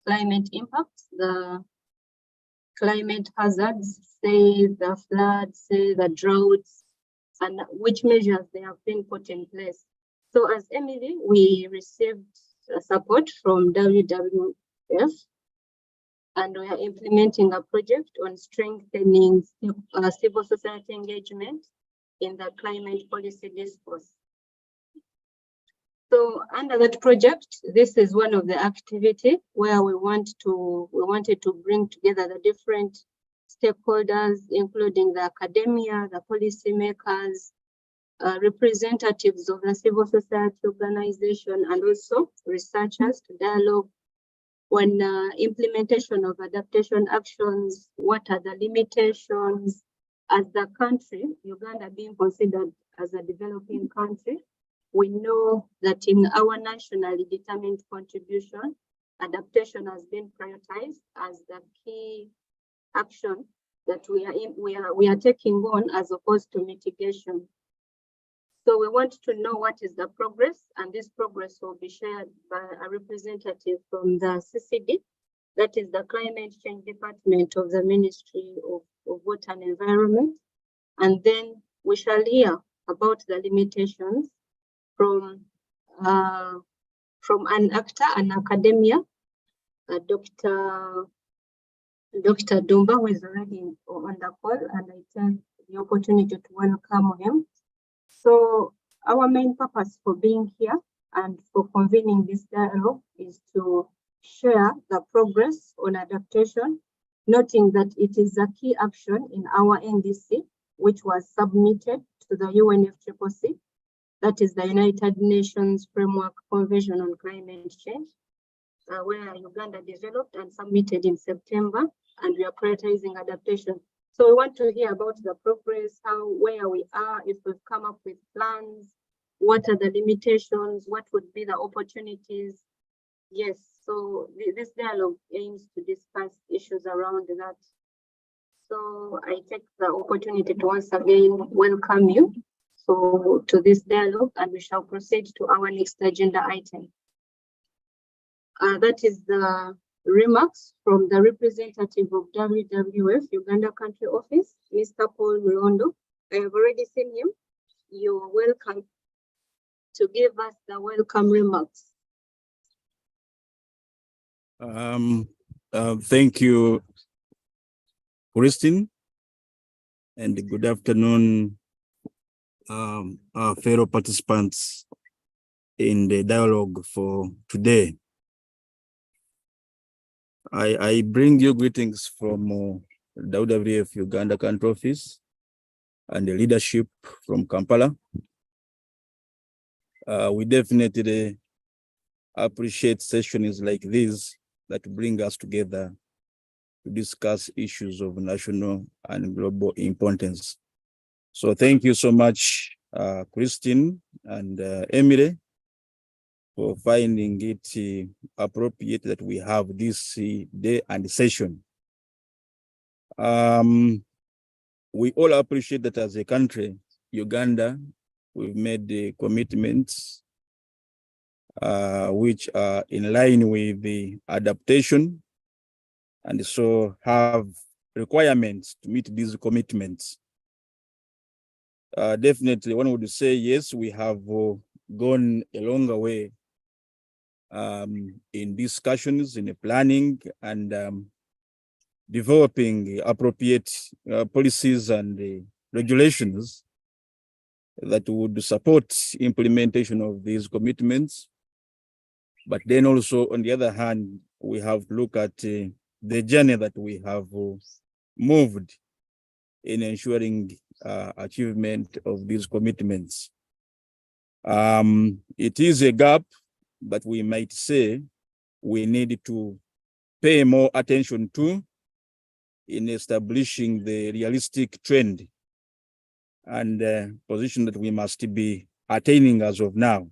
climate impacts, the climate hazards, say the floods, say the droughts, and which measures they have been put in place. So as Emily, we received support from WWF, and we are implementing a project on strengthening civil society engagement in the climate policy discourse. So under that project, this is one of the activity where we wanted to bring together the different stakeholders, including the academia, the policymakers, representatives of the civil society organization, and also researchers to dialogue on implementation of adaptation actions. What are the limitations as the country, Uganda being considered as a developing country? We know that in our nationally determined contribution, adaptation has been prioritized as the key action that we are taking on as opposed to mitigation. So we want to know what is the progress, and this progress will be shared by a representative from the CCD, that is the Climate Change Department of the Ministry of Water and Environment. And then we shall hear about the limitations from an actor, an academia, Dr. Dumba, who is already on the call, and I take the opportunity to welcome him. So our main purpose for being here and for convening this dialogue is to share the progress on adaptation, noting that it is a key action in our NDC, which was submitted to the UNFCCC, that is the United Nations Framework Convention on Climate Change, where Uganda developed and submitted in September, and we are prioritizing adaptation. So we want to hear about the progress, where we are, if we've come up with plans, what are the limitations, what would be the opportunities. Yes, so this dialogue aims to discuss issues around that. So I take the opportunity to once again welcome you to this dialogue, and we shall proceed to our next agenda item. That is the remarks from the representative of WWF Uganda Country Office, Mr. Paul Mulondo. I have already seen him. You are welcome to give us the welcome remarks. Thank you, Christine, and good afternoon, our fellow participants in the dialogue for today. I bring you greetings from WWF Uganda Country Office and the leadership from Kampala. We definitely appreciate sessions like this that bring us together to discuss issues of national and global importance. So thank you so much, Christine and Emily, for finding it appropriate that we have this day and session. We all appreciate that as a country, Uganda, we've made the commitments which are in line with the adaptation, and so have requirements to meet these commitments. Definitely, one would say, yes, we have gone a longer way in discussions, in planning, and developing appropriate policies and regulations that would support implementation of these commitments. But then also, on the other hand, we have to look at the journey that we have moved in ensuring achievement of these commitments. It is a gap that we might say we need to pay more attention to in establishing the realistic trend and position that we must be attaining as of now.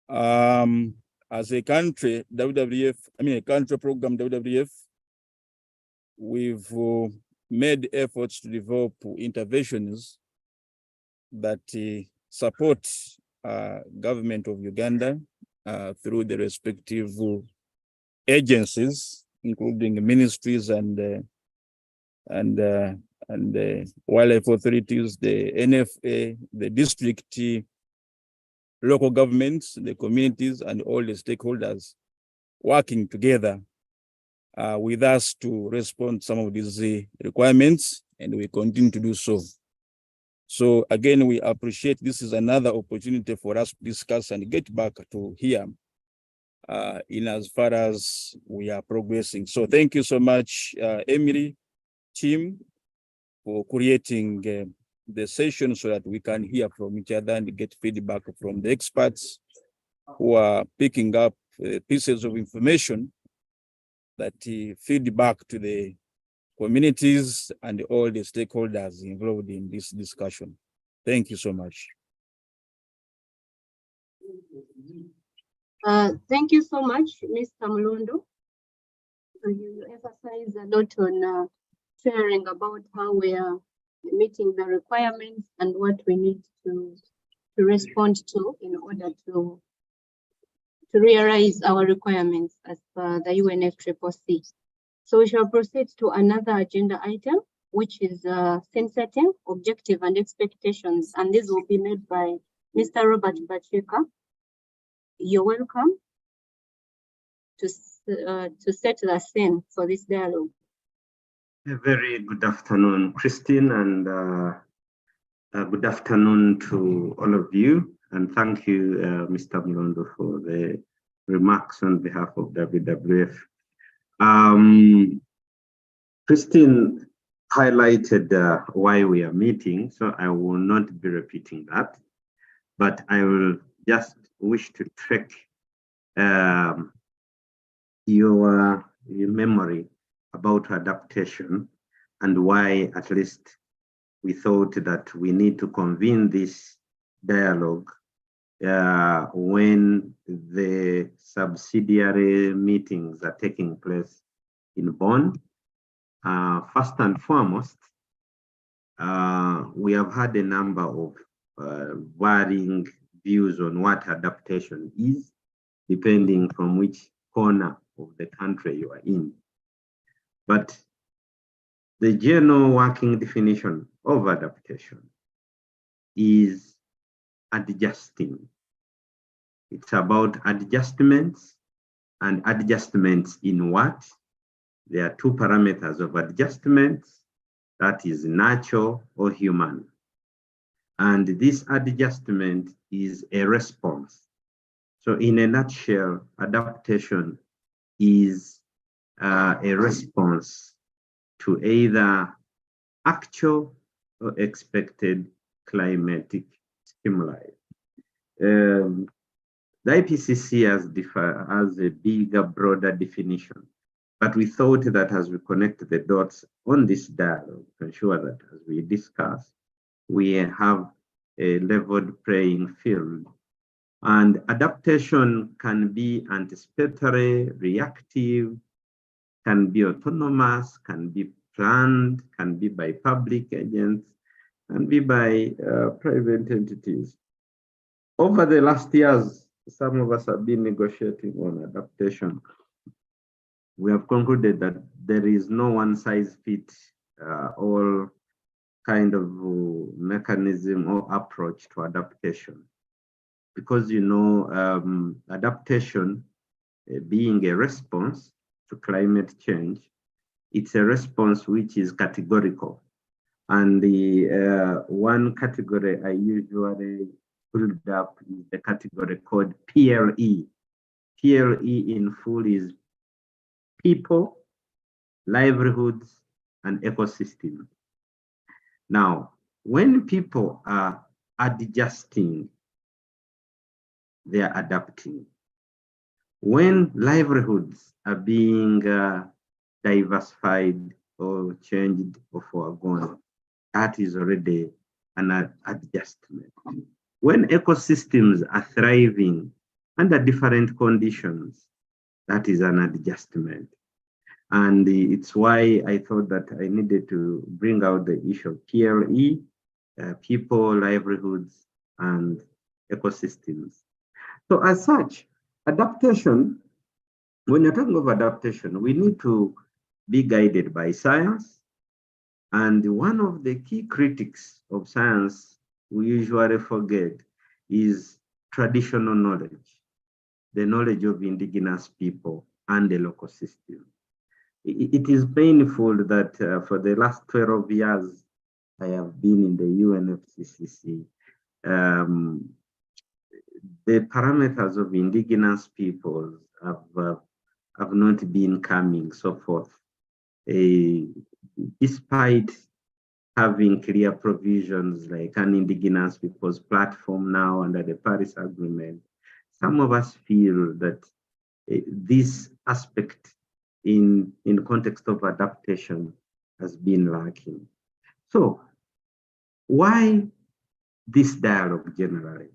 As a country, a country program, WWF, we've made efforts to develop interventions that support government of Uganda through the respective agencies, including ministries and wildlife authorities, the NFA, the district, local governments, the communities, and all the stakeholders working together with us to respond to some of these requirements, and we continue to do so. So again, we appreciate this is another opportunity for us to discuss and get back to here in as far as we are progressing. So thank you so much, Emily, team, for creating the session so that we can hear from each other and get feedback from the experts who are picking up pieces of information that feed back to the communities and all the stakeholders involved in this discussion. Thank you so much. Thank you so much, Mr. Mlondo. You emphasize a lot on sharing about how we are meeting the requirements and what we need to respond to in order to realize our requirements as per the UNFCCC. So we shall proceed to another agenda item, which is scene setting, objective and expectations. And this will be made by Mr. Robert Bachika. You're welcome to set the scene for this dialogue. A very good afternoon, Christine, and good afternoon to all of you. And thank you, Mr. Mlondo, for the remarks on behalf of WWF. Christine highlighted why we are meeting, so I will not be repeating that, but I will just wish to trick your memory about adaptation and why at least we thought that we need to convene this dialogue when the subsidiary meetings are taking place in Bonn. First and foremost, we have had a number of varying views on what adaptation is, depending from which corner of the country you are in. But the general working definition of adaptation is adjusting. It's about adjustments, and adjustments in what? There are two parameters of adjustments, that is natural or human. And this adjustment is a response. So in a nutshell, adaptation is a response to either actual or expected climatic stimuli. The IPCC has a bigger, broader definition, but we thought that as we connect the dots on this dialogue to ensure that as we discuss, we have a leveled playing field. And adaptation can be anticipatory, reactive, can be autonomous, can be planned, can be by public agents, can be by private entities. Over the last years, some of us have been negotiating on adaptation. We have concluded that there is no one size fits all kind of mechanism or approach to adaptation. Because, you know, adaptation being a response to climate change, it's a response which is categorical. And the one category I usually pulled up is the category called PLE. PLE in full is people, livelihoods, and ecosystems. Now, when people are adjusting, they are adapting. When livelihoods are being diversified or changed or foregone, that is already an adjustment. When ecosystems are thriving under different conditions, that is an adjustment. And it's why I thought that I needed to bring out the issue of PLE, people, livelihoods, and ecosystems. So as such, adaptation when you're talking of adaptation, we need to be guided by science. And one of the key critics of science we usually forget is traditional knowledge, the knowledge of indigenous people and the local system. It is painful that for the last 12 years, I have been in the UNFCCC. The parameters of indigenous peoples have not been coming so forth. Despite having clear provisions like an indigenous peoples platform now under the Paris Agreement, some of us feel that this aspect in context of adaptation has been lacking. So why this dialogue generally?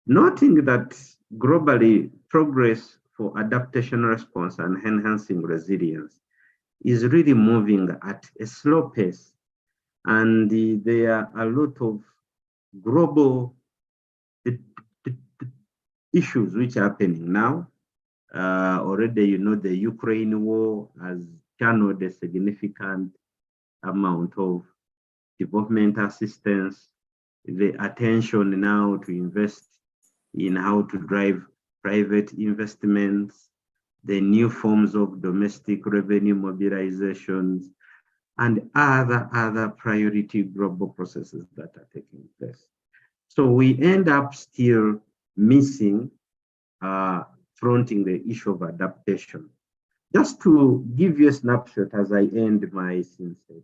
Noting that globally progress for adaptation response and enhancing resilience is really moving at a slow pace, and there are a lot of global issues which are happening now. Already, you know, the Ukraine war has channeled a significant amount of development assistance, the attention now to invest in how to drive private investments, the new forms of domestic revenue mobilizations, and other priority global processes that are taking place. So we end up still missing fronting the issue of adaptation. Just to give you a snapshot as I end my synthesis.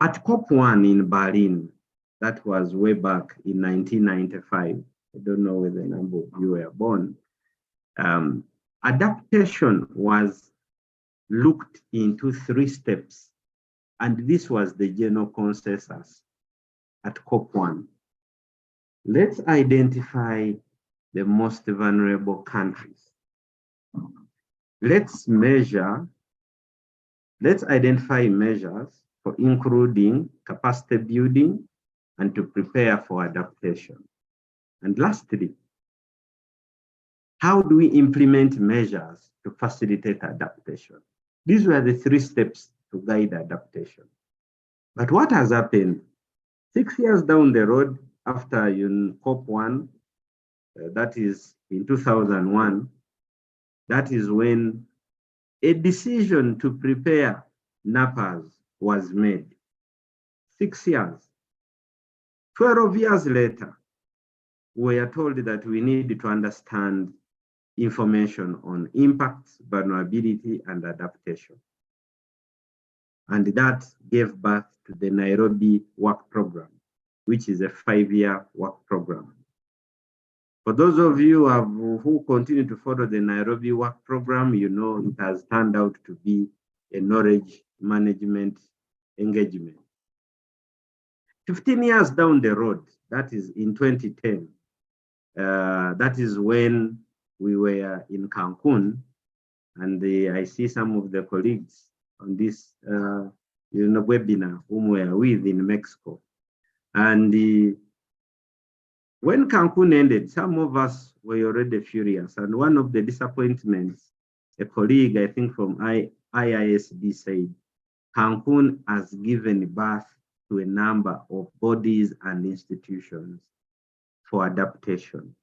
At COP1 in Berlin, that was way back in 1995, I don't know whether a number of you were born, adaptation was looked into 3 steps, and this was the general consensus at COP1. Let's identify the most vulnerable countries. Let's identify measures for including capacity building and to prepare for adaptation. And lastly, how do we implement measures to facilitate adaptation? These were the 3 steps to guide adaptation. But what has happened? 6 years down the road after COP1, that is in 2001, that is when a decision to prepare NAPAs was made. 6 years. 12 years later, we are told that we need to understand information on impacts, vulnerability, and adaptation. And that gave birth to the Nairobi Work Program, which is a 5-year work program. For those of you who continue to follow the Nairobi Work Program, you know it has turned out to be a knowledge management engagement. 15 years down the road, that is in 2010, that is when we were in Cancun, and I see some of the colleagues on this webinar whom we are with in Mexico. And when Cancun ended, some of us were already furious. And one of the disappointments, a colleague, I think from IISD said, Cancun has given birth to a number of bodies and institutions for adaptation.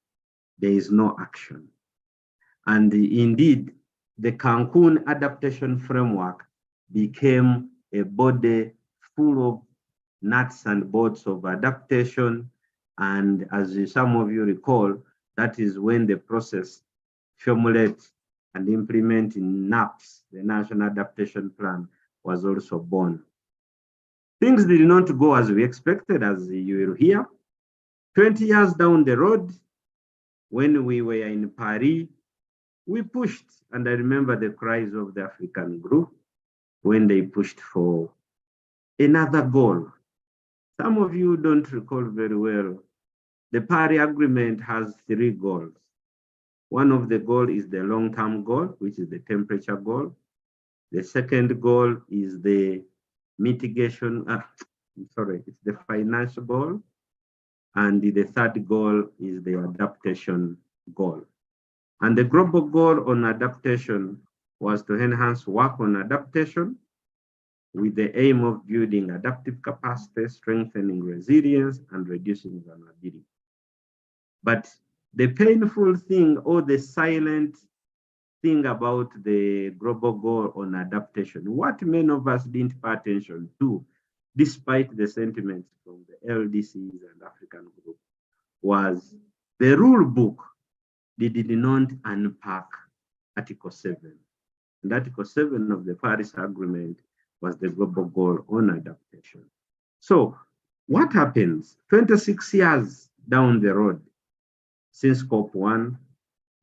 There is no action. And indeed, the Cancun adaptation framework became a body full of nuts and bolts of adaptation. And as some of you recall, that is when the process formulate and implement in NAPS, the National Adaptation Plan, was also born. Things did not go as we expected, as you will hear. 20 years down the road, when we were in Paris, we pushed, and I remember the cries of the African group when they pushed for another goal. Some of you don't recall very well. The Paris Agreement has 3 goals. One of the goals is the long-term goal, which is the temperature goal. The second goal is the mitigation, it's the financial goal. And the third goal is the adaptation goal. And the global goal on adaptation was to enhance work on adaptation with the aim of building adaptive capacity, strengthening resilience, and reducing vulnerability. But the painful thing or the silent thing about the global goal on adaptation, what many of us didn't pay attention to, despite the sentiments from the LDCs and African group, was the rule book did not unpack Article 7. And Article 7 of the Paris Agreement was the global goal on adaptation. So what happens 26 years down the road since COP1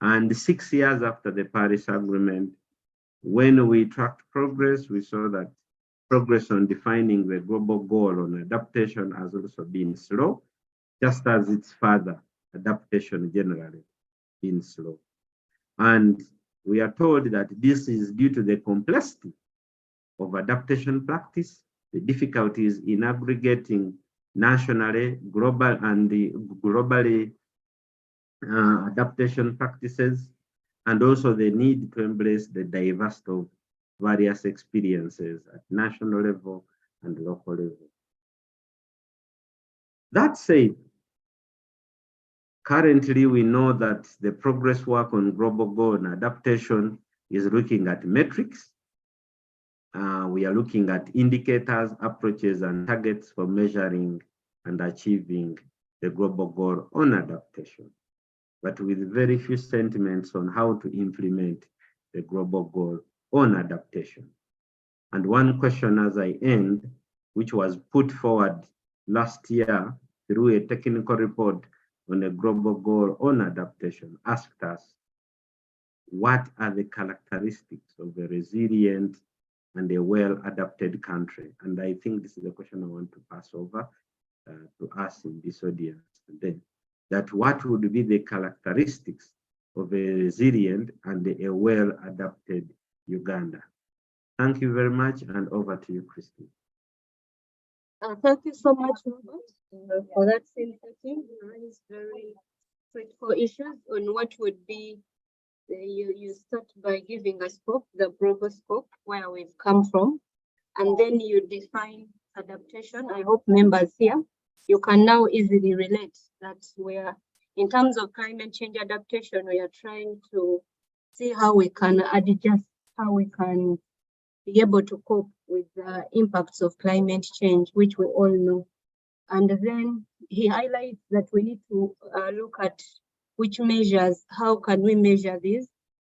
and 6 years after the Paris Agreement, when we tracked progress, we saw that progress on defining the global goal on adaptation has also been slow, just as its father, adaptation generally, been slow. And we are told that this is due to the complexity of adaptation practice, the difficulties in aggregating nationally, global, and the globally adaptation practices, and also the need to embrace the diversity of various experiences at national level and local level. That said, currently we know that the progress work on global goal and adaptation is looking at metrics. We are looking at indicators, approaches, and targets for measuring and achieving the global goal on adaptation, but with very few sentiments on how to implement the global goal on adaptation. And one question as I end, which was put forward last year through a technical report on a global goal on adaptation, asked us, what are the characteristics of a resilient and a well-adapted country? And I think this is a question I want to pass over to us in this audience today. That what would be the characteristics of a resilient and a well-adapted Uganda? Thank you very much, and over to you, Christine. Thank you so much, Robert, for that synthesis. It's very critical issues on what would be, you start by giving a scope, the global scope, where we've come from, and then you define adaptation. I hope members here, you can now easily relate that we're, in terms of climate change adaptation, we are trying to see how we can adjust, how we can be able to cope with the impacts of climate change, which we all know. And then he highlights that we need to look at which measures, how can we measure these,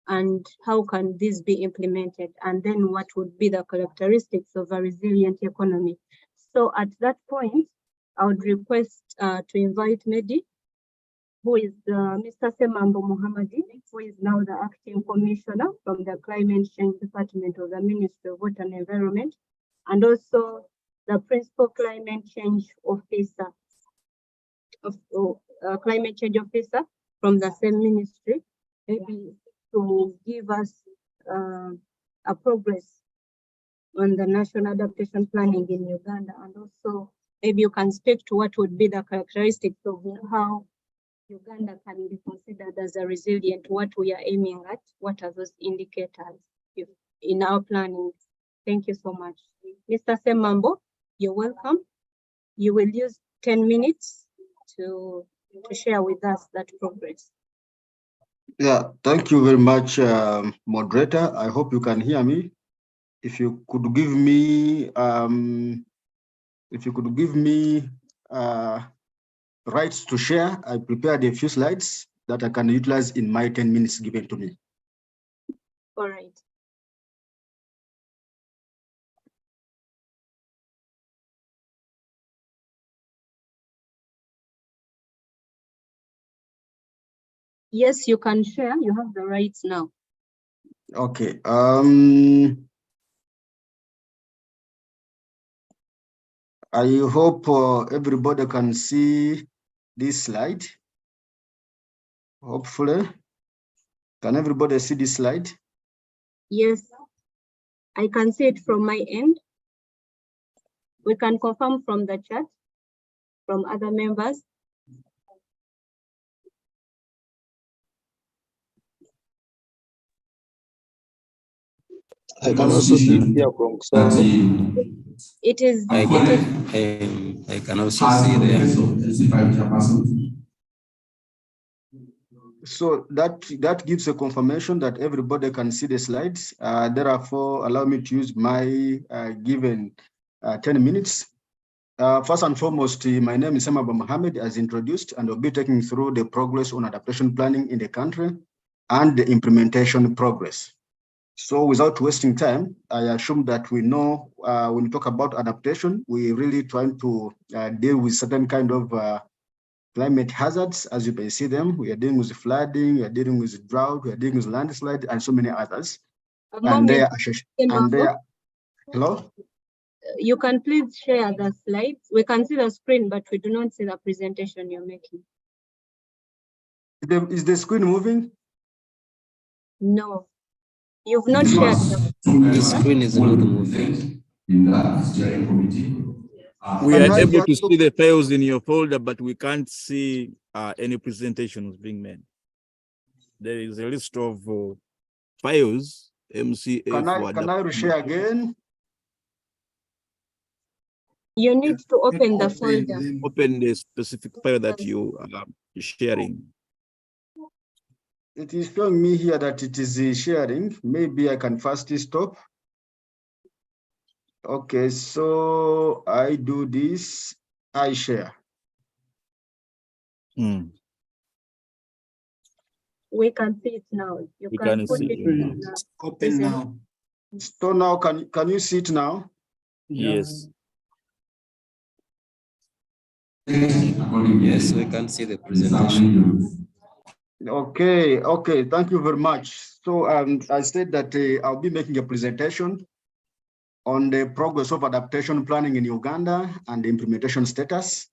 and how can this be implemented, and then what would be the characteristics of a resilient economy. So at that point, I would request to invite Mehdi, who is Mr. Semambo Muhammadi, who is now the acting commissioner from the Climate Change Department of the Ministry of Water and Environment, and also the principal climate change officer climate change officer from the same ministry, maybe to give us a progress on the national adaptation planning in Uganda, and also maybe you can speak to what would be the characteristics of how Uganda can be considered as a resilient, what we are aiming at, what are those indicators in our planning. Thank you so much. Mr. Semambo, you're welcome. You will use 10 minutes to share with us that progress. Yeah, thank you very much, moderator. I hope you can hear me. If you could give me, rights to share, I prepared a few slides that I can utilize in my 10 minutes given to me. All right. Yes, you can share. You have the rights now. Okay. I hope everybody can see this slide. Hopefully. Can everybody see this slide? Yes, I can see it from my end. We can confirm from the chat, from other members. I can also see it here from Songo. It is. I can also see there. So that gives a confirmation that everybody can see the slides. Therefore, allow me to use my given 10 minutes. First and foremost, my name is Samaba Mohammed, as introduced, and I'll be taking through the progress on adaptation planning in the country and the implementation progress. So without wasting time, I assume that we know when we talk about adaptation, we really trying to deal with certain kind of climate hazards. As you can see them, we are dealing with flooding, we are dealing with drought, we are dealing with landslide, and so many others. And they are, hello? You can please share the slides. We can see the screen, but we do not see the presentation you're making. Is the screen moving? No, you've not shared the screen is not moving. We are able to see the files in your folder, but we can't see any presentations being made. There is a list of files, MCF. Can I reshare again? You need to open the folder. Open the specific file that you are sharing. It is showing me here that it is sharing. Maybe I can first stop. Okay, so I do this, I share. We can see it now. You can put it in Open now. So now, can you see it now? Yes. Yes, we can see the presentation. Okay, thank you very much. So I said that I'll be making a presentation on the progress of adaptation planning in Uganda and the implementation status.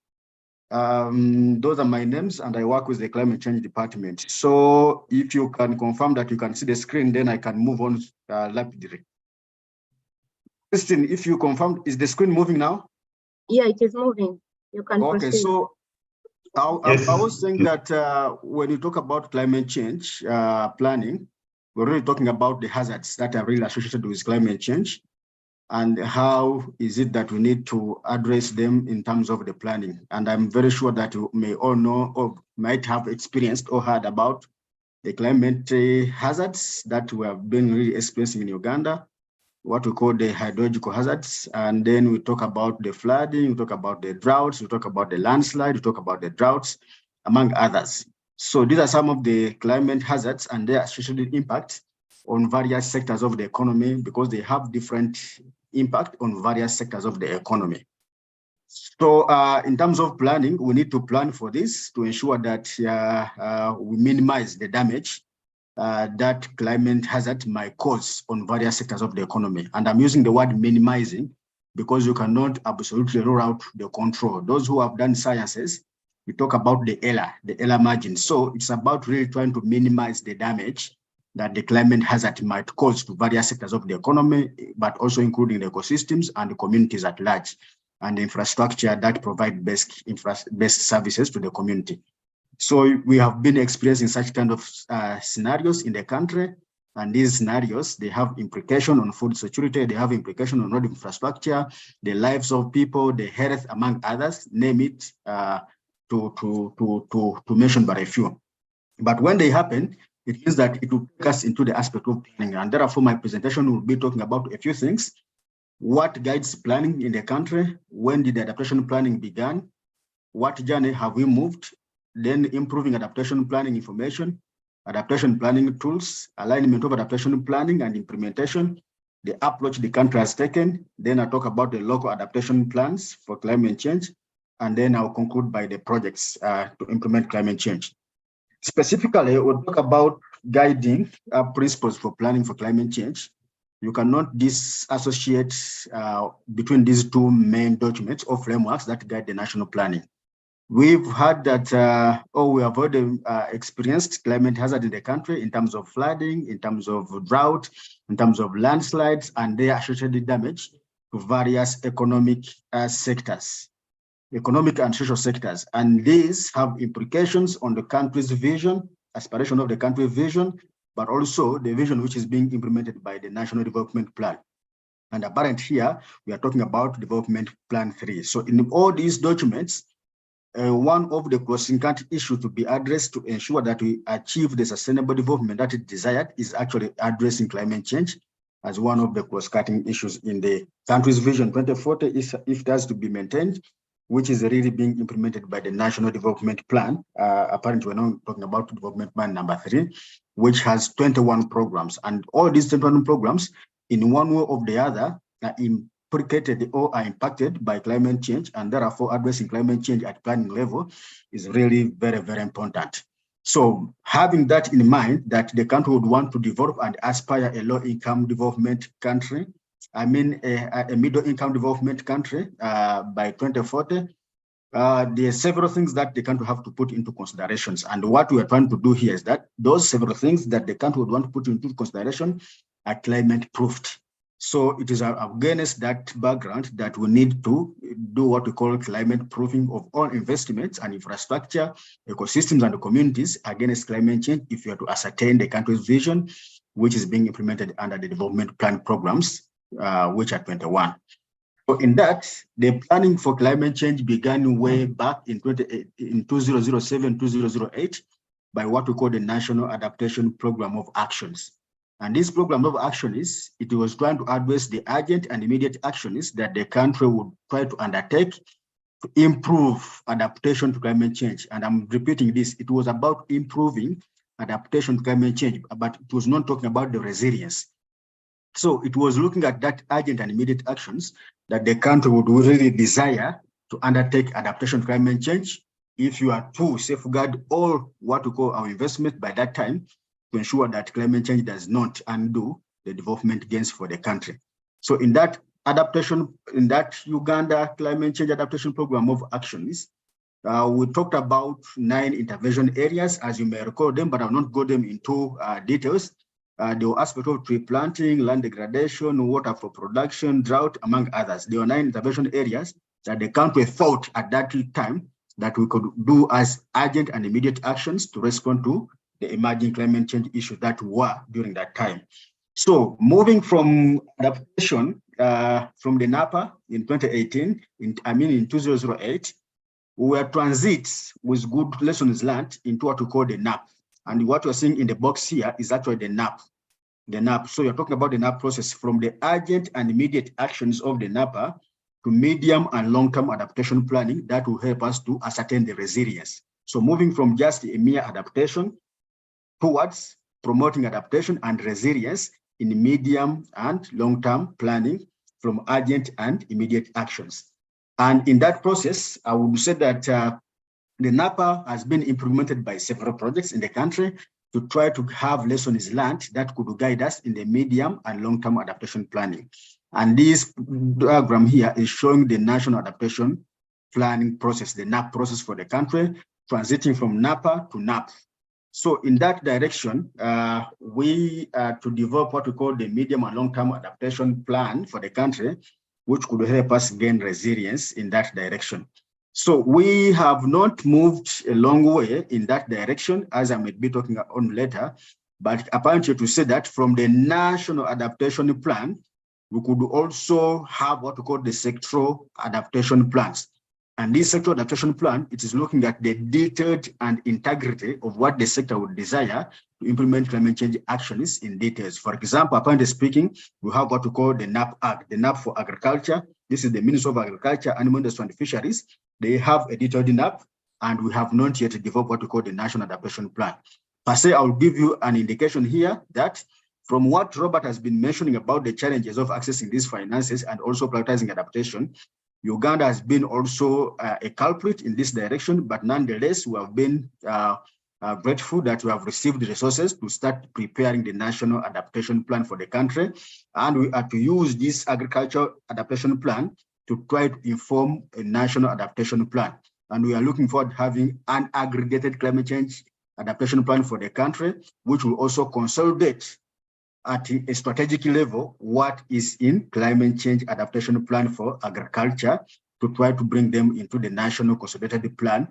Those are my names, and I work with the climate change department. So if you can confirm that you can see the screen, then I can move on rapidly. Christine, if you confirm, is the screen moving now? Yeah, it is moving. You can proceed. So I was saying that when you talk about climate change planning, we're really talking about the hazards that are really associated with climate change and how is it that we need to address them in terms of the planning. And I'm very sure that you may all know or might have experienced or heard about the climate hazards that we have been really experiencing in Uganda, what we call the hydrological hazards. And then we talk about the flooding, we talk about the droughts, we talk about the landslide, we talk about the droughts, among others. So these are some of the climate hazards and their associated impact on various sectors of the economy because they have different impact on various sectors of the economy. So in terms of planning, we need to plan for this to ensure that we minimize the damage that climate hazard might cause on various sectors of the economy. And I'm using the word minimizing because you cannot absolutely rule out the control. Those who have done sciences, we talk about the error margin. So it's about really trying to minimize the damage that the climate hazard might cause to various sectors of the economy, but also including the ecosystems and the communities at large, and the infrastructure that provide best services to the community. So we have been experiencing such kind of scenarios in the country, and these scenarios, they have implication on food security, they have implication on road infrastructure, the lives of people, the health, among others, name it, to mention but a few. But when they happen, it means that it will take us into the aspect of planning. And therefore, my presentation will be talking about a few things. What guides planning in the country? When did the adaptation planning begin? What journey have we moved? Then improving adaptation planning information, adaptation planning tools, alignment of adaptation planning and implementation, the approach the country has taken. Then I'll talk about the local adaptation plans for climate change. And then I'll conclude by the projects to implement climate change. Specifically, we'll talk about guiding principles for planning for climate change. You cannot disassociate between these two main documents or frameworks that guide the national planning. We've heard that, we have already experienced climate hazard in the country in terms of flooding, in terms of drought, in terms of landslides, and their associated damage to various economic sectors, economic and social sectors. And these have implications on the country's vision, aspiration of the country's vision, but also the vision which is being implemented by the National Development Plan. And apparent here, we are talking about Development Plan 3. So in all these documents, one of the cross-cutting issues to be addressed to ensure that we achieve the sustainable development that is desired is actually addressing climate change as one of the cross-cutting issues in the country's vision 2040 if it has to be maintained, which is really being implemented by the National Development Plan. Apparently, we're now talking about Development Plan number 3, which has 21 programs. And all these 21 programs, in one way or the other, are implicated or are impacted by climate change, and therefore addressing climate change at planning level is really very, very important. So having that in mind, that the country would want to develop and aspire a low-income development country, I mean a middle-income development country by 2040, there are several things that the country have to put into considerations. And what we are trying to do here is that those several things that the country would want to put into consideration are climate-proofed. So it is against that background that we need to do what we call climate proofing of all investments and infrastructure, ecosystems and communities against climate change if you are to ascertain the country's vision, which is being implemented under the development plan programs, which are 21. So in that, the planning for climate change began way back in 2007, 2008 by what we call the National Adaptation Program of Actions. And this program of action it was trying to address the urgent and immediate actions that the country would try to undertake to improve adaptation to climate change. And I'm repeating this, it was about improving adaptation to climate change, but it was not talking about the resilience. So it was looking at that urgent and immediate actions that the country would really desire to undertake adaptation to climate change if you are to safeguard all what we call our investment by that time, to ensure that climate change does not undo the development gains for the country. So in that adaptation, in that Uganda climate change adaptation program of actions, we talked about 9 intervention areas, as you may recall them, but I'll not go them into details. There were aspects of tree planting, land degradation, water for production, drought, among others. There were 9 intervention areas that the country thought at that time that we could do as urgent and immediate actions to respond to the emerging climate change issues that were during that time. So moving from adaptation from the NAPA in 2018, in 2008, we were transit with good lessons learned into what we call the NAP. And what we're seeing in the box here is actually the NAP. The NAP. So you're talking about the NAP process from the urgent and immediate actions of the NAPA to medium and long-term adaptation planning that will help us to ascertain the resilience. So moving from just a mere adaptation towards promoting adaptation and resilience in medium and long-term planning from urgent and immediate actions. And in that process, I would say that the NAPA has been implemented by several projects in the country to try to have lessons learned that could guide us in the medium and long-term adaptation planning. And this diagram here is showing the national adaptation planning process, the NAP process for the country, transiting from NAPA to NAP. So in that direction, we to develop what we call the medium and long-term adaptation plan for the country, which could help us gain resilience in that direction. So we have not moved a long way in that direction, as I may be talking on later, but apparently to say that from the national adaptation plan, we could also have what we call the sectoral adaptation plans. And this sectoral adaptation plan, it is looking at the detailed and integrity of what the sector would desire to implement climate change actions in details. For example, apparently speaking, we have what we call the NAP-AG, the NAP for agriculture. This is the Ministry of Agriculture, Animal Industry and Fisheries. They have a detailed NAP, and we have not yet developed what we call the National Adaptation Plan. Per se, I'll give you an indication here that from what Robert has been mentioning about the challenges of accessing these finances and also prioritizing adaptation, Uganda has been also a culprit in this direction, but nonetheless, we have been grateful that we have received the resources to start preparing the national adaptation plan for the country. And we are to use this agricultural adaptation plan to try to inform a national adaptation plan. And we are looking forward to having an aggregated climate change adaptation plan for the country, which will also consolidate at a strategic level what is in climate change adaptation plan for agriculture to try to bring them into the national consolidated plan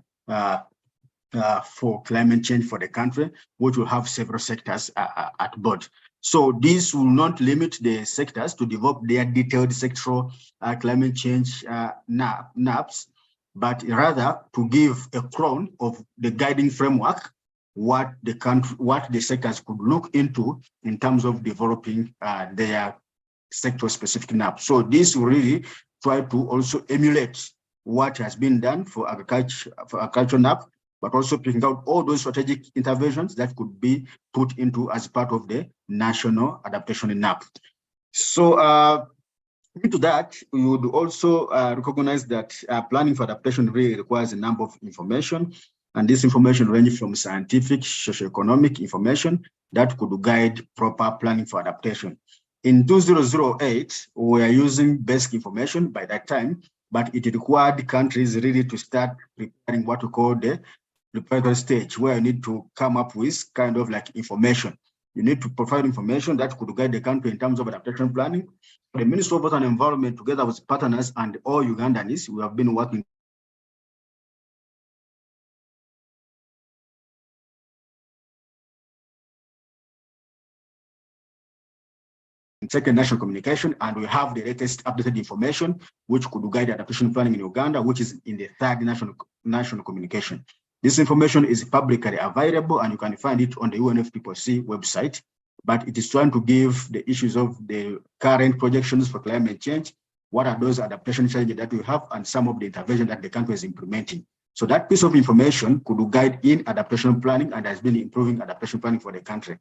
for climate change for the country, which will have several sectors at board. So this will not limit the sectors to develop their detailed sectoral climate change NAPs, but rather to give a crown of the guiding framework what the sectors could look into in terms of developing their sector-specific NAP. So this will really try to also emulate what has been done for agriculture NAP, but also picking out all those strategic interventions that could be put into as part of the national adaptation NAP. So into that, we would also recognize that planning for adaptation really requires a number of information, and this information ranges from scientific, socioeconomic information that could guide proper planning for adaptation. In 2008, we are using basic information by that time, but it required countries really to start preparing what we call the preparatory stage, where you need to come up with kind of like information. You need to provide information that could guide the country in terms of adaptation planning. The Ministry of Water and Environment, together with partners and all Ugandans, we have been working second national communication, and we have the latest updated information which could guide adaptation planning in Uganda, which is in the third national communication. This information is publicly available, and you can find it on the UNFCCC website, but it is trying to give the issues of the current projections for climate change, what are those adaptation challenges that we have, and some of the intervention that the country is implementing. So that piece of information could guide in adaptation planning and has been improving adaptation planning for the country.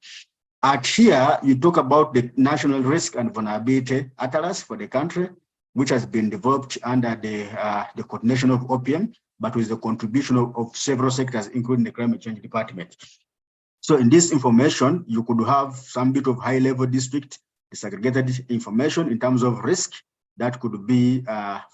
At here, you talk about the National Risk and Vulnerability Atlas for the country, which has been developed under the coordination of OPM, but with the contribution of several sectors, including the Climate Change Department. So in this information, you could have some bit of high-level district disaggregated information in terms of risk that could be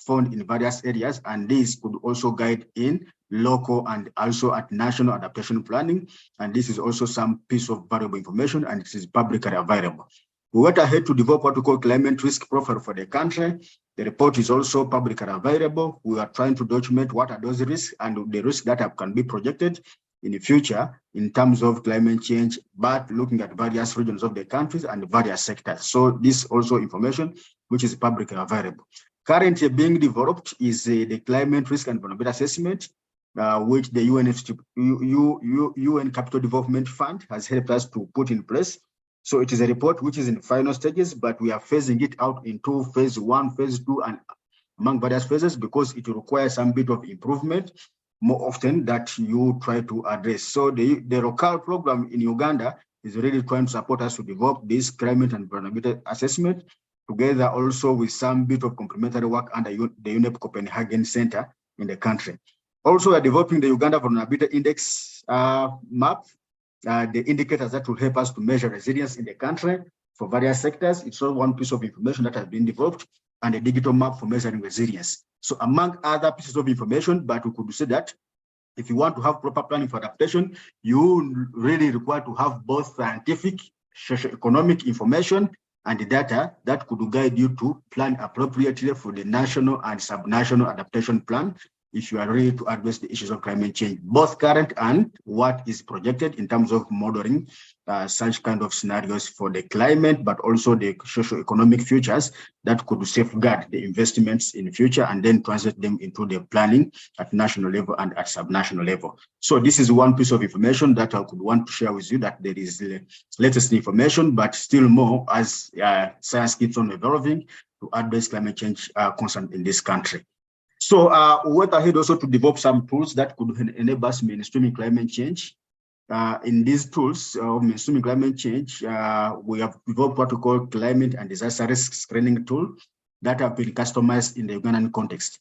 found in various areas, and this could also guide in local and also at national adaptation planning. And this is also some piece of valuable information, and it is publicly available. We went ahead to develop what we call climate risk profile for the country. The report is also publicly available. We are trying to document what are those risks and the risks that can be projected in the future in terms of climate change, but looking at various regions of the countries and various sectors. So this also information which is publicly available. Currently being developed is the climate risk and vulnerability assessment, which the UN Capital Development Fund has helped us to put in place. So it is a report which is in final stages, but we are phasing it out into phase 1, phase 2, and among various phases, because it requires some bit of improvement more often that you try to address. So the local program in Uganda is really trying to support us to develop this climate and vulnerability assessment, together also with some bit of complementary work under the UNEP Copenhagen Center in the country. Also, we are developing the Uganda Vulnerability Index map, the indicators that will help us to measure resilience in the country for various sectors. It's all one piece of information that has been developed, and a digital map for measuring resilience. So among other pieces of information, but we could say that if you want to have proper planning for adaptation, you really require to have both scientific, socioeconomic information and the data that could guide you to plan appropriately for the national and subnational adaptation plan if you are ready to address the issues of climate change, both current and what is projected in terms of modeling such kind of scenarios for the climate, but also the socio-economic futures that could safeguard the investments in the future and then translate them into the planning at national level and at subnational level. So this is one piece of information that I could want to share with you, that there is the latest information, but still more as science keeps on evolving to address climate change concern in this country. So we went ahead also to develop some tools that could enable us mainstreaming climate change. In these tools of mainstreaming climate change, we have developed what we call climate and disaster risk screening tool that have been customized in the Ugandan context.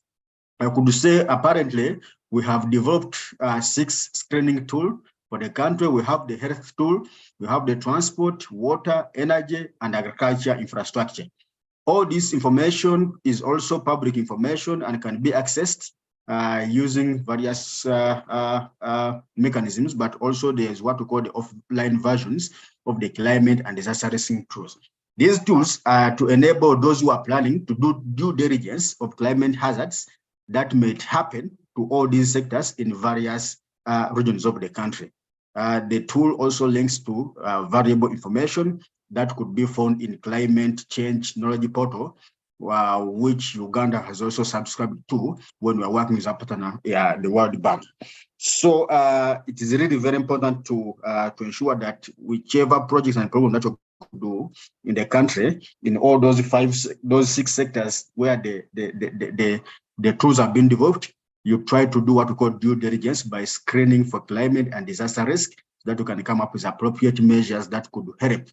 I could say apparently we have developed 6 screening tools for the country. We have the health tool, we have the transport, water, energy, and agriculture infrastructure. All this information is also public information and can be accessed using various mechanisms, but also there's what we call the offline versions of the climate and disaster risk tools. These tools are to enable those who are planning to do due diligence of climate hazards that may happen to all these sectors in various regions of the country. The tool also links to variable information that could be found in climate change knowledge portal, which Uganda has also subscribed to when we are working with our partner, the World Bank. So it is really very important to ensure that whichever projects and programs that you do in the country, in all those 6 sectors where the tools have been developed, you try to do what we call due diligence by screening for climate and disaster risk, so that you can come up with appropriate measures that could help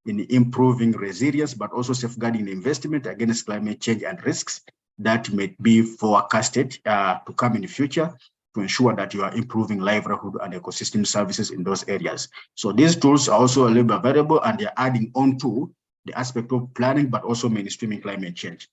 in improving resilience, but also safeguarding the investment against climate change and risks that may be forecasted to come in the future, to ensure that you are improving livelihood and ecosystem services in those areas. So these tools are also available, and they're adding on to the aspect of planning, but also mainstreaming climate change.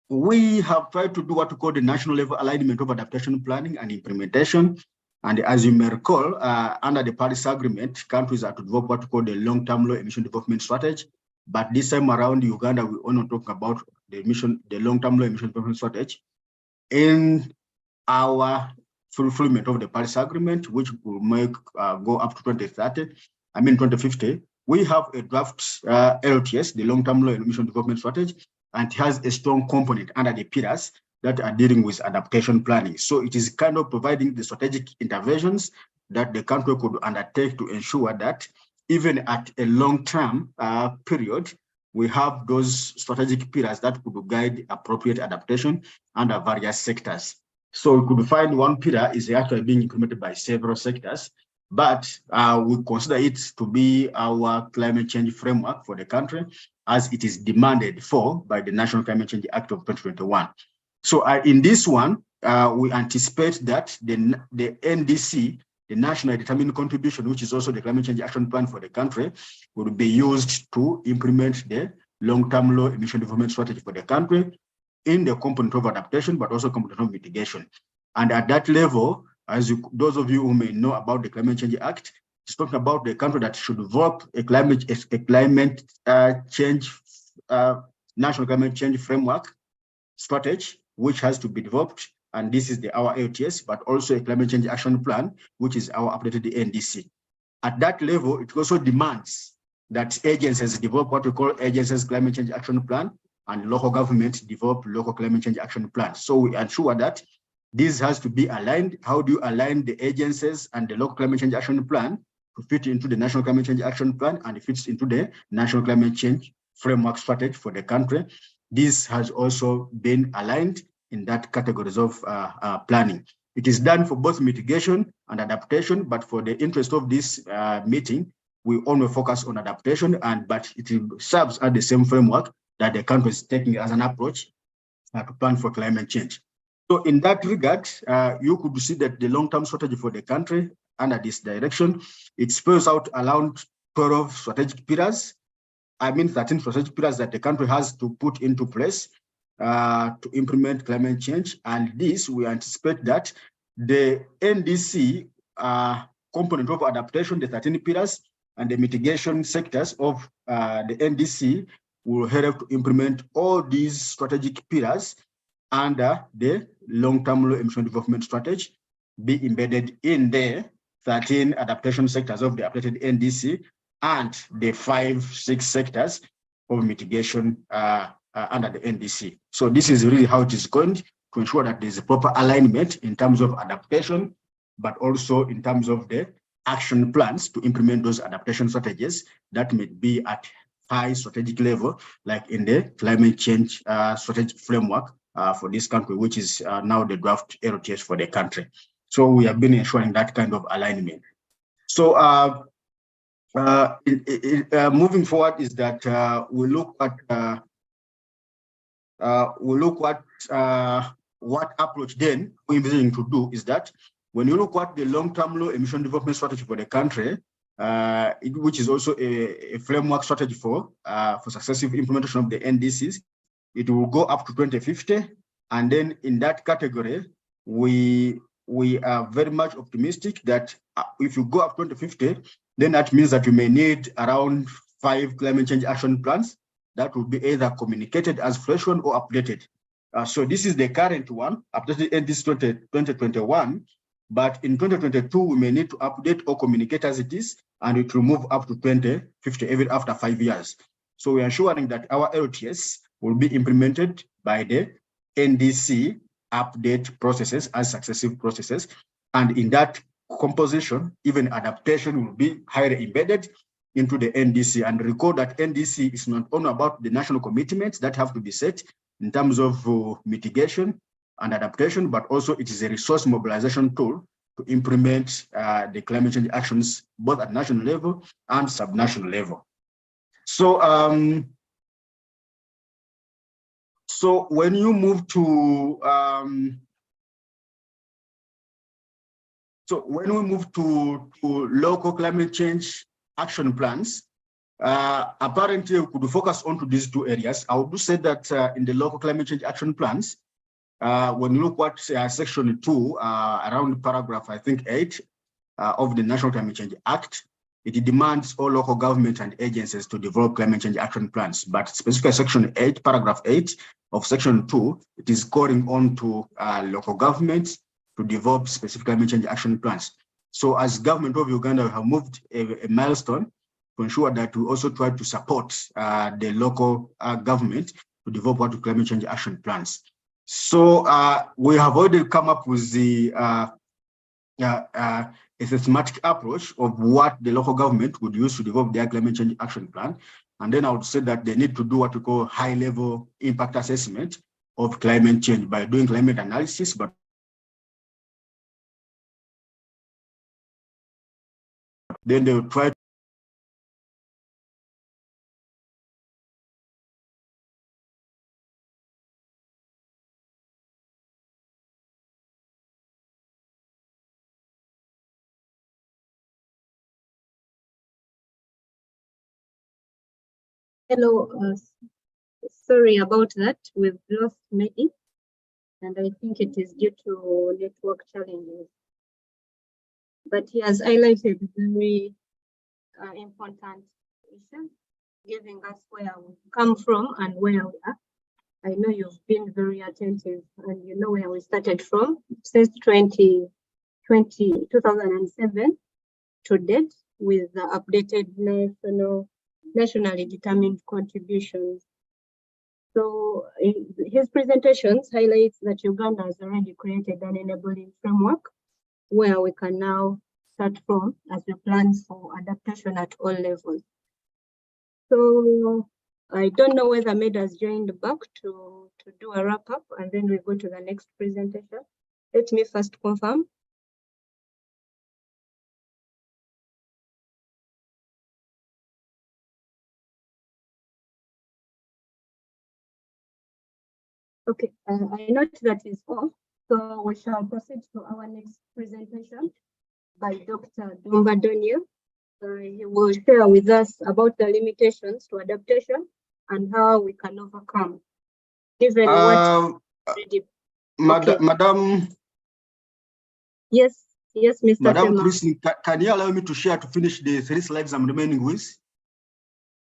We have tried to do what we call the national level alignment of adaptation planning and implementation. And as you may recall, under the Paris Agreement, countries are to develop what we call the long-term low emission development strategy. But this time around, Uganda, we only talk about the long-term low emission development strategy in our fulfillment of the Paris Agreement, which will make go up to 2050. We have a draft LTS, the long-term low emission development strategy, and it has a strong component under the pillars that are dealing with adaptation planning. So it is kind of providing the strategic interventions that the country could undertake to ensure that even at a long-term period, we have those strategic pillars that could guide appropriate adaptation under various sectors. So we could find one pillar is actually being implemented by several sectors, but we consider it to be our climate change framework for the country, as it is demanded for by the National Climate Change Act of 2021. So in this one, we anticipate that the NDC, the National Determined Contribution, which is also the Climate Change Action Plan for the country, will be used to implement the long-term low emission development strategy for the country in the component of adaptation, but also component of mitigation. And at that level, those of you who may know about the Climate Change Act, it's talking about the country that should develop a climate change, national climate change framework strategy, which has to be developed. And this is our LTS, but also a climate change action plan, which is our updated NDC. At that level, it also demands that agencies develop what we call agencies climate change action plan, and local government develop local climate change action plans. So we ensure that this has to be aligned. How do you align the agencies and the local climate change action plan to fit into the national climate change action plan, and it fits into the national climate change framework strategy for the country? This has also been aligned in that categories of planning. It is done for both mitigation and adaptation, but for the interest of this meeting, we only focus on adaptation, but it serves as the same framework that the country is taking as an approach to plan for climate change. So in that regard, you could see that the long-term strategy for the country under this direction, it spells out around 12 strategic pillars. 13 strategic pillars that the country has to put into place to implement climate change. And this, we anticipate that the NDC component of adaptation, the 13 pillars, and the mitigation sectors of the NDC will help to implement all these strategic pillars under the long-term low emission development strategy, be embedded in the 13 adaptation sectors of the updated NDC and the 5-6 sectors of mitigation under the NDC. So this is really how it is going to ensure that there's a proper alignment in terms of adaptation, but also in terms of the action plans to implement those adaptation strategies that may be at high strategic level, like in the climate change strategic framework for this country, which is now the draft LTS for the country. So we have been ensuring that kind of alignment. So moving forward is that we look at what approach then we're envisioning to do is that when you look at the long-term low emission development strategy for the country, which is also a framework strategy for successive implementation of the NDCs, it will go up to 2050. And then in that category, we are very much optimistic that if you go up 2050, then that means that you may need around 5 climate change action plans that will be either communicated as fresh one or updated. So this is the current one, updated NDC 2021. But in 2022, we may need to update or communicate as it is, and it will move up to 2050 even after 5 years. So we are ensuring that our LTS will be implemented by the NDC update processes as successive processes. And in that composition, even adaptation will be highly embedded into the NDC. And recall that NDC is not only about the national commitments that have to be set in terms of mitigation and adaptation, but also it is a resource mobilization tool to implement the climate change actions, both at national level and subnational level. So, so when you move to, so when we move to local climate change action plans, apparently we could focus onto these two areas. I would say that in the local climate change action plans, when you look at section 2, around paragraph, I think 8 of the National Climate Change Act, it demands all local governments and agencies to develop climate change action plans. But specifically section 8, paragraph 8 of section 2, it is calling on to local governments to develop specific climate change action plans. So as government of Uganda, we have moved a milestone to ensure that we also try to support the local government to develop what climate change action plans. So we have already come up with the a systematic approach of what the local government would use to develop their climate change action plan. And then I would say that they need to do what we call high-level impact assessment of climate change by doing climate analysis, but then they will try to Hello, sorry about that. We've lost Mehdi, and I think it is due to network challenges. But he has highlighted very important issues, giving us where we come from and where we are. I know you've been very attentive and you know where we started from since 2007 to date with the updated nationally determined contributions. So his presentations highlights that Uganda has already created an enabling framework where we can now start from as we plan for adaptation at all levels. So I don't know whether Med has joined back to do a wrap up and then we go to the next presentation. Let me first confirm. Okay, I note that is off, so we shall proceed to our next presentation by Dr. Dumba Doniel. He will share with us about the limitations to adaptation and how we can overcome. Given what Madam. Yes, Mr. Madam Tema. Chris, can you allow me to share to finish the 3 slides I'm remaining with?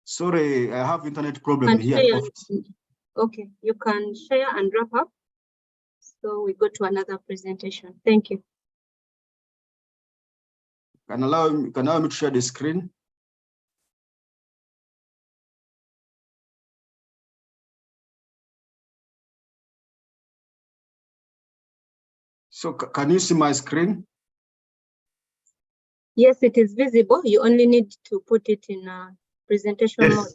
Sorry, I have internet problem here. Okay, you can share and wrap up. So we go to another presentation. Thank you. Can allow me to share the screen? So can you see my screen? Yes, it is visible. You only need to put it in presentation mode.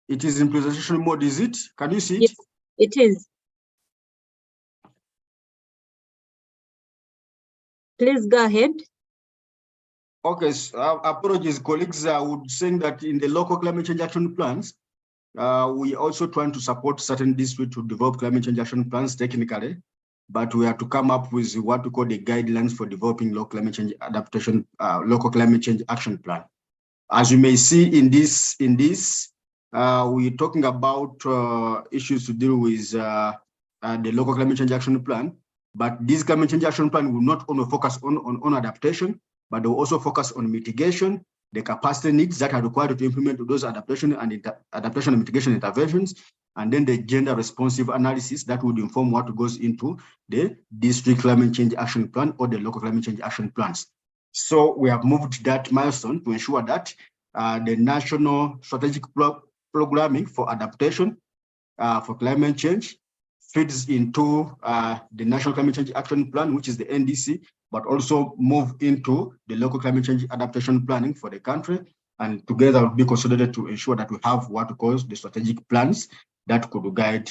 It is in presentation mode, is it? Can you see it? Yes, it is. Please go ahead. Okay, so, apologies, colleagues. I would say that in the local climate change action plans, we also trying to support certain districts to develop climate change action plans technically, but we have to come up with what we call the guidelines for developing local climate change adaptation, local climate change action plan. As you may see in this, we're talking about issues to deal with the local climate change action plan, but this climate change action plan will not only focus on adaptation, but will also focus on mitigation, the capacity needs that are required to implement those adaptation and mitigation interventions, and then the gender responsive analysis that would inform what goes into the district climate change action plan or the local climate change action plans. So we have moved that milestone to ensure that the national strategic programming for adaptation for climate change feeds into the National Climate Change Action Plan, which is the NDC, but also move into the local climate change adaptation planning for the country. And together will be consolidated to ensure that we have what we call the strategic plans that could guide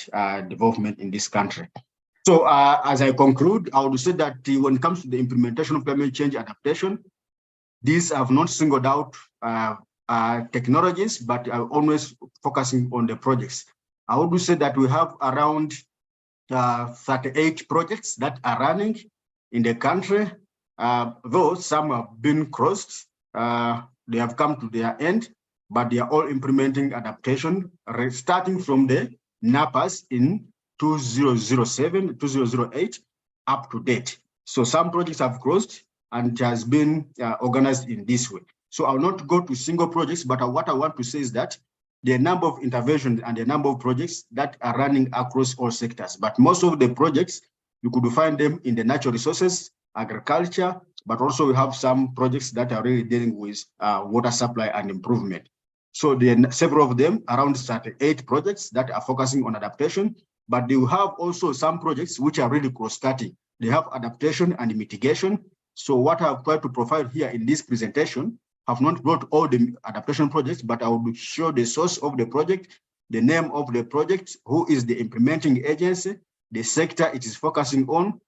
development in this country. So as I conclude, I would say that when it comes to the implementation of climate change adaptation, these have not singled out technologies, but are always focusing on the projects. I would say that we have around 38 projects that are running in the country, though some have been crossed, they have come to their end, but they are all implementing adaptation, starting from the NAPAs in 2007, 2008, up to date. So some projects have crossed and it has been organized in this way. So I'll not go to single projects, but what I want to say is that the number of interventions and the number of projects that are running across all sectors. But most of the projects, you could find them in the natural resources, agriculture, but also we have some projects that are really dealing with water supply and improvement. So several of them, around 38 projects that are focusing on adaptation, but they have also some projects which are really cross-cutting. They have adaptation and mitigation. So what I've tried to provide here in this presentation have not brought all the adaptation projects, but I will show the source of the project, the name of the project, who is the implementing agency, the sector it is focusing on,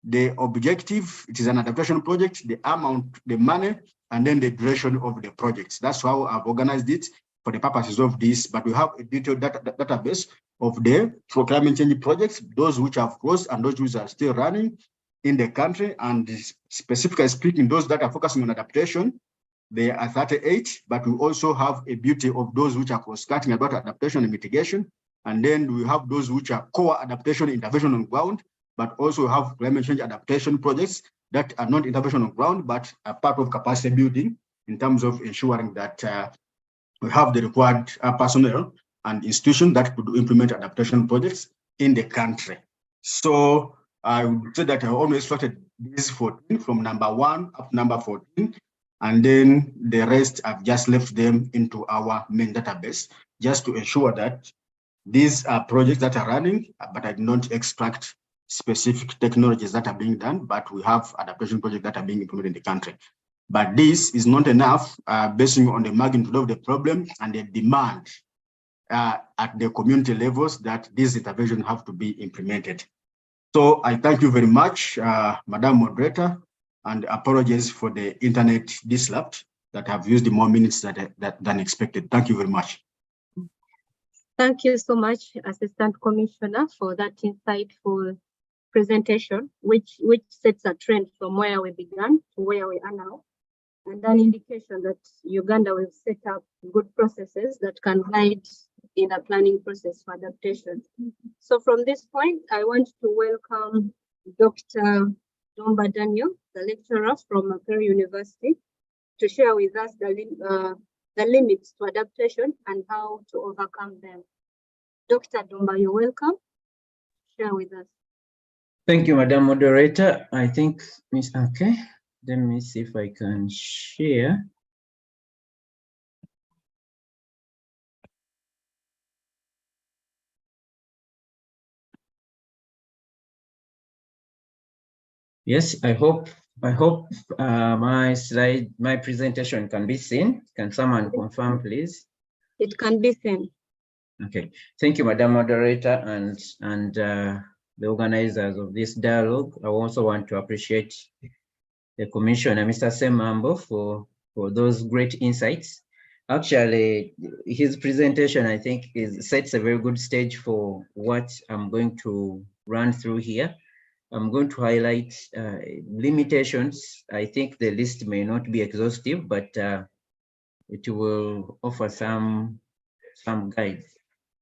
the objective, it is an adaptation project, the amount, the money, and then the duration of the projects. That's how I've organized it for the purposes of this, but we have a detailed database of the climate change projects, those which have closed and those which are still running in the country, and specifically speaking, those that are focusing on adaptation, they are 38, but we also have a beauty of those which are cross-cutting about adaptation and mitigation. And then we have those which are core adaptation intervention on ground, but also have climate change adaptation projects that are not intervention on ground, but are part of capacity building in terms of ensuring that we have the required personnel and institutions that could implement adaptation projects in the country. So I would say that I always started this 14 from number 1 up to number 14. And then the rest, I've just left them into our main database just to ensure that these are projects that are running, but I did not extract specific technologies that are being done, but we have adaptation projects that are being implemented in the country. But this is not enough, basing on the magnitude of the problem and the demand at the community levels that these interventions have to be implemented. So I thank you very much, Madam Moderator, and apologies for the internet disrupt that have used more minutes than expected. Thank you very much. Thank you so much, Assistant Commissioner, for that insightful presentation, which sets a trend from where we began to where we are now, and an indication that Uganda will set up good processes that can guide in the planning process for adaptation. So from this point, I want to welcome Dr. Dumba Daniel, the lecturer from Makerere University, to share with us the limits to adaptation and how to overcome them. Dr. Dumba, you're welcome. Share with us. Thank you, Madam Moderator. I think, okay, let me see if I can share. Yes, I hope my presentation can be seen. Can someone confirm, please? It can be seen. Okay, thank you, Madam Moderator, and the organizers of this dialogue. I also want to appreciate the Commissioner, Mr. Semambo, for those great insights. Actually, his presentation, I think, sets a very good stage for what I'm going to run through here. I'm going to highlight limitations. I think the list may not be exhaustive, but it will offer some guides.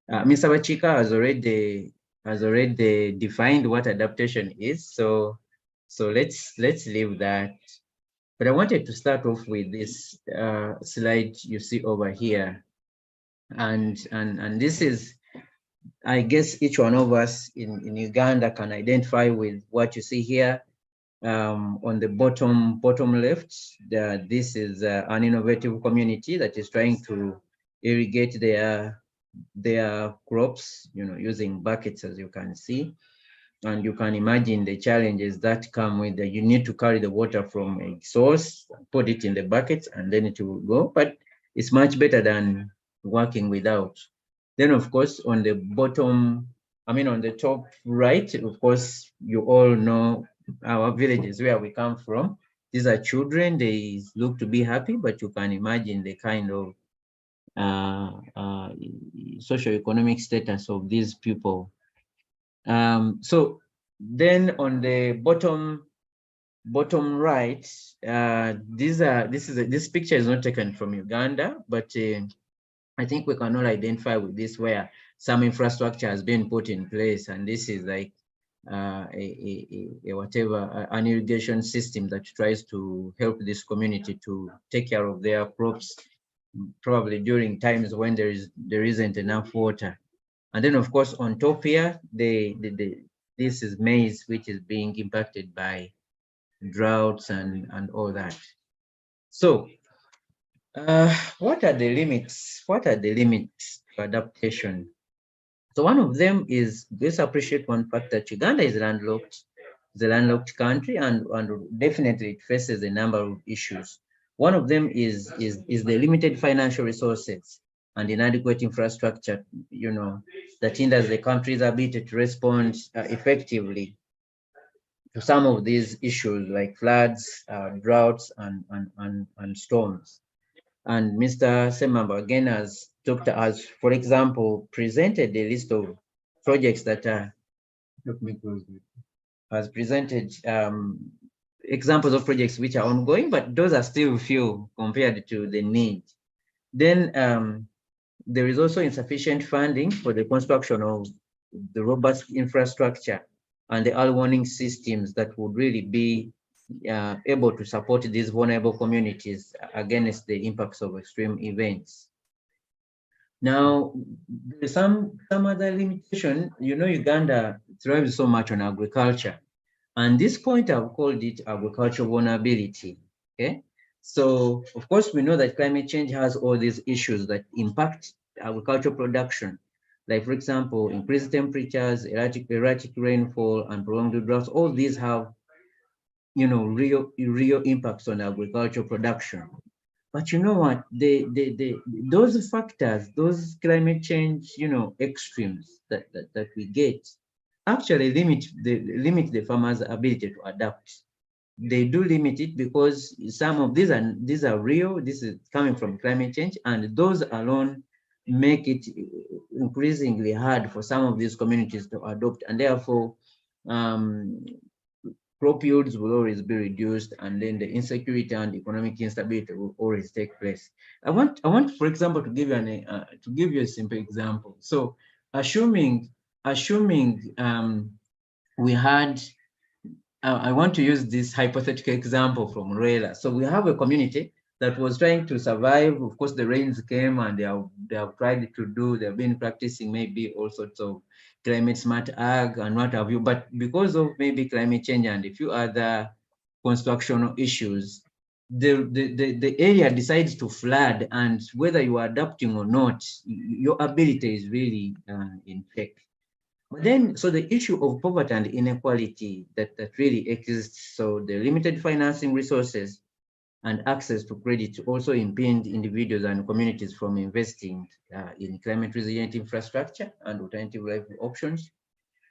Mr. Wachika has already defined what adaptation is, so let's leave that. But I wanted to start off with this slide you see over here, and this is I guess each one of us in Uganda can identify with what you see here. On the bottom left, this is an innovative community that is trying to irrigate their crops, using buckets, as you can see. And you can imagine the challenges that come with that. You need to carry the water from a source, put it in the buckets, and then it will go. But it's much better than working without. Then, of course, on the top right, of course, you all know our villages where we come from. These are children. They look to be happy, but you can imagine the kind of socioeconomic status of these people. So then on the bottom right, this picture is not taken from Uganda, but I think we can all identify with this, where some infrastructure has been put in place, and this is like an irrigation system that tries to help this community to take care of their crops, probably during times when there isn't enough water. And then, of course, on top here, this is maize, which is being impacted by droughts and all that. So, what are the limits? What are the limits to adaptation? So one of them is, let's appreciate one fact that Uganda is landlocked. It's a landlocked country, and definitely it faces a number of issues. One of them is the limited financial resources and inadequate infrastructure, that hinders the country's ability to respond effectively to some of these issues like floods, droughts, and storms. And Mr. Semamba again has for example, presented a list of projects that are, has presented examples of projects which are ongoing, but those are still few compared to the need. Then there is also insufficient funding for the construction of the robust infrastructure and the early warning systems that would really be able to support these vulnerable communities against the impacts of extreme events. Now, there's some other limitation. Uganda thrives so much on agriculture, and this point I've called it agricultural vulnerability. Okay, so of course we know that climate change has all these issues that impact agricultural production, like, for example, increased temperatures, erratic rainfall, and prolonged droughts. All these have, real impacts on agricultural production. But you know what? Those factors, those climate change, extremes that we get, actually limit the farmers' ability to adapt. They do limit it because some of these are real. This is coming from climate change, and those alone make it increasingly hard for some of these communities to adopt, and therefore crop yields will always be reduced, and then the insecurity and economic instability will always take place. I want, for example, to give you a simple example. So, assuming we had, I want to use this hypothetical example from Ruela. So we have a community that was trying to survive. Of course, the rains came, and they have tried to do. They've been practicing maybe all sorts of climate smart ag and what have you. But because of maybe climate change and a few other constructional issues, the area decides to flood, and whether you are adapting or not, your ability is really in check. But then, so the issue of poverty and inequality that really exists, so the limited financing resources and access to credit also impede individuals and communities from investing in climate resilient infrastructure and alternative life options.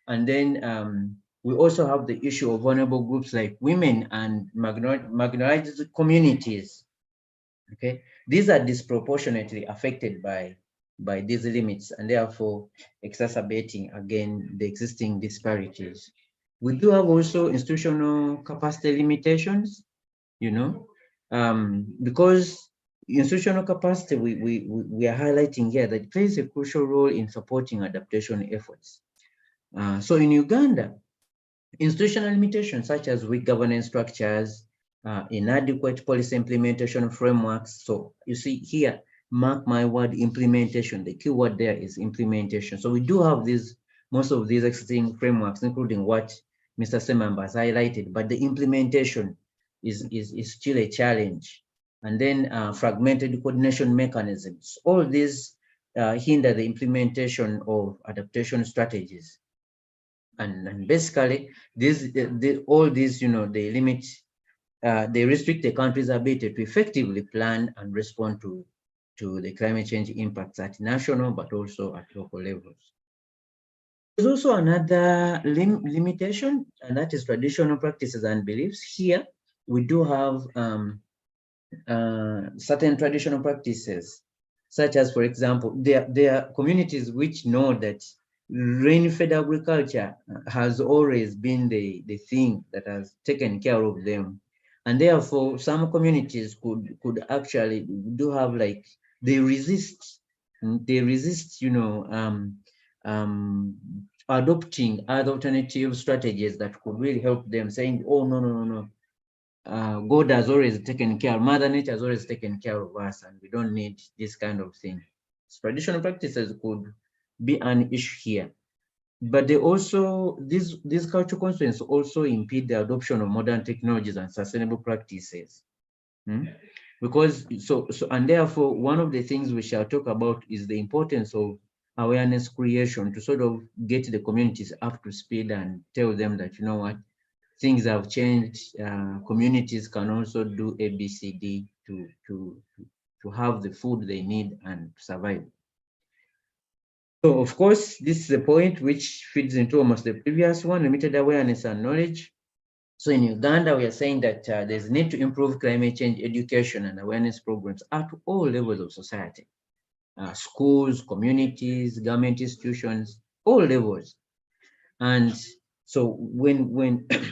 And then we also have the issue of vulnerable groups like women and marginalized communities. Okay, these are disproportionately affected by these limits, and therefore exacerbating again the existing disparities. We do have also institutional capacity limitations, because institutional capacity we are highlighting here that plays a crucial role in supporting adaptation efforts. So in Uganda, institutional limitations such as weak governance structures, inadequate policy implementation frameworks. So you see here, mark my word, implementation. The key word there is implementation. So we do have most of these existing frameworks, including what Mr. Semamba has highlighted, but the implementation is still a challenge. And then fragmented coordination mechanisms. All these hinder the implementation of adaptation strategies. And basically, all these, they limit, they restrict the country's ability to effectively plan and respond to the climate change impacts at national, but also at local levels. There's also another limitation, and that is traditional practices and beliefs. Here, we do have certain traditional practices, such as, for example, there are communities which know that rain-fed agriculture has always been the thing that has taken care of them. And therefore, some communities could actually do have, like, they resist, adopting other alternative strategies that could really help them, saying, oh, no. God has always taken care, Mother Nature has always taken care of us, and we don't need this kind of thing. So traditional practices could be an issue here. But they also, these cultural constraints also impede the adoption of modern technologies and sustainable practices. Because, and therefore, one of the things we shall talk about is the importance of awareness creation to sort of get the communities up to speed and tell them that, you know what, things have changed. Communities can also do ABCD to have the food they need and survive. So, of course, this is a point which feeds into almost the previous one, limited awareness and knowledge. So in Uganda, we are saying that there's a need to improve climate change education and awareness programs at all levels of society. Schools, communities, government institutions, all levels. And so when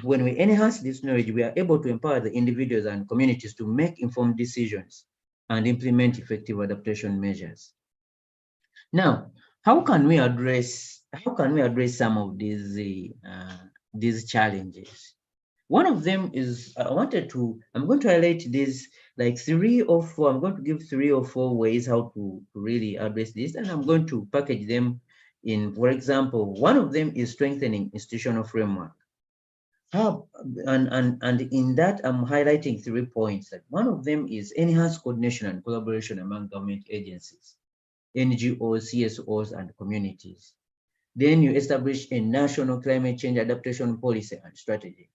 we enhance this knowledge, we are able to empower the individuals and communities to make informed decisions and implement effective adaptation measures. Now, how can we address some of these challenges? One of them is I'm going to highlight these, like 3 or 4. I'm going to give 3 or 4 ways how to really address this, and I'm going to package them in, for example, one of them is strengthening institutional framework. And in that, I'm highlighting 3 points. That one of them is enhanced coordination and collaboration among government agencies, NGOs, CSOs, and communities. Then you establish a national climate change adaptation policy and strategy.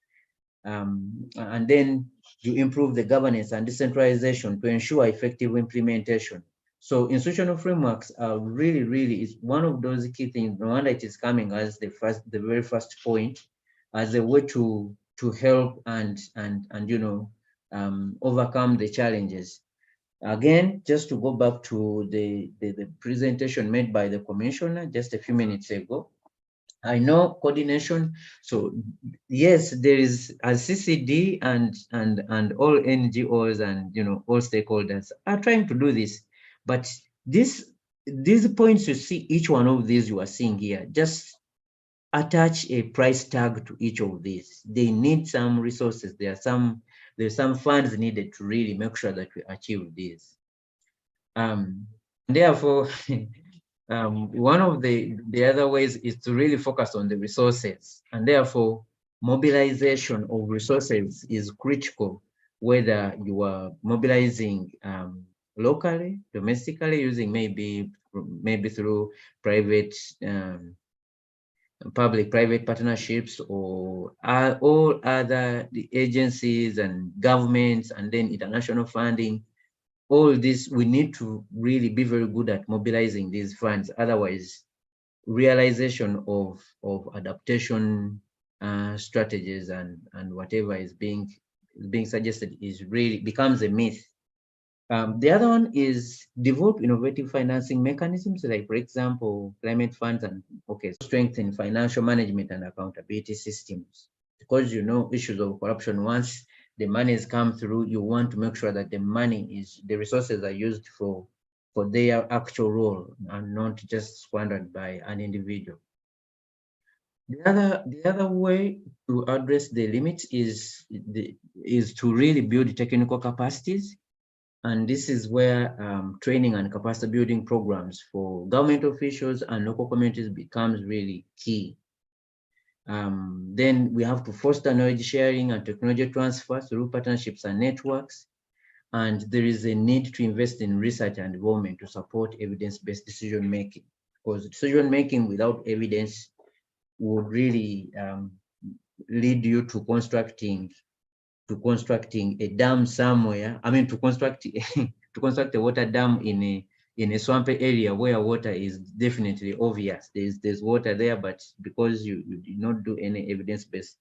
And then you improve the governance and decentralization to ensure effective implementation. So institutional frameworks are really is one of those key things. No wonder it is coming as the very first point, as a way to help and overcome the challenges. Again, just to go back to the presentation made by the commissioner just a few minutes ago, I know coordination. So yes, there is a CCD and all NGOs and all stakeholders are trying to do this, but these points you see, each one of these you are seeing here, just attach a price tag to each of these. They need some resources. There's some funds needed to really make sure that we achieve this. Therefore. One of the other ways is to really focus on the resources, and therefore mobilization of resources is critical, whether you are mobilizing locally, domestically, using maybe through private public-private partnerships, or all other agencies and governments, and then international funding. All this, we need to really be very good at mobilizing these funds. Otherwise, realization of adaptation strategies and whatever is being suggested is really becomes a myth. The other one is develop innovative financing mechanisms, like, for example, climate funds, and strengthen financial management and accountability systems, because issues of corruption. Once the monies come through, you want to make sure that the resources are used for their actual role and not just squandered by an individual. The other way to address the limits is to really build technical capacities. And this is where training and capacity building programs for government officials and local communities becomes really key. Then we have to foster knowledge sharing and technology transfer through partnerships and networks. And there is a need to invest in research and development to support evidence-based decision-making, because decision-making without evidence would really lead you to constructing a dam somewhere. I mean, to construct a water dam in a swampy area where water is definitely obvious. There's water there, but because you did not do any evidence-based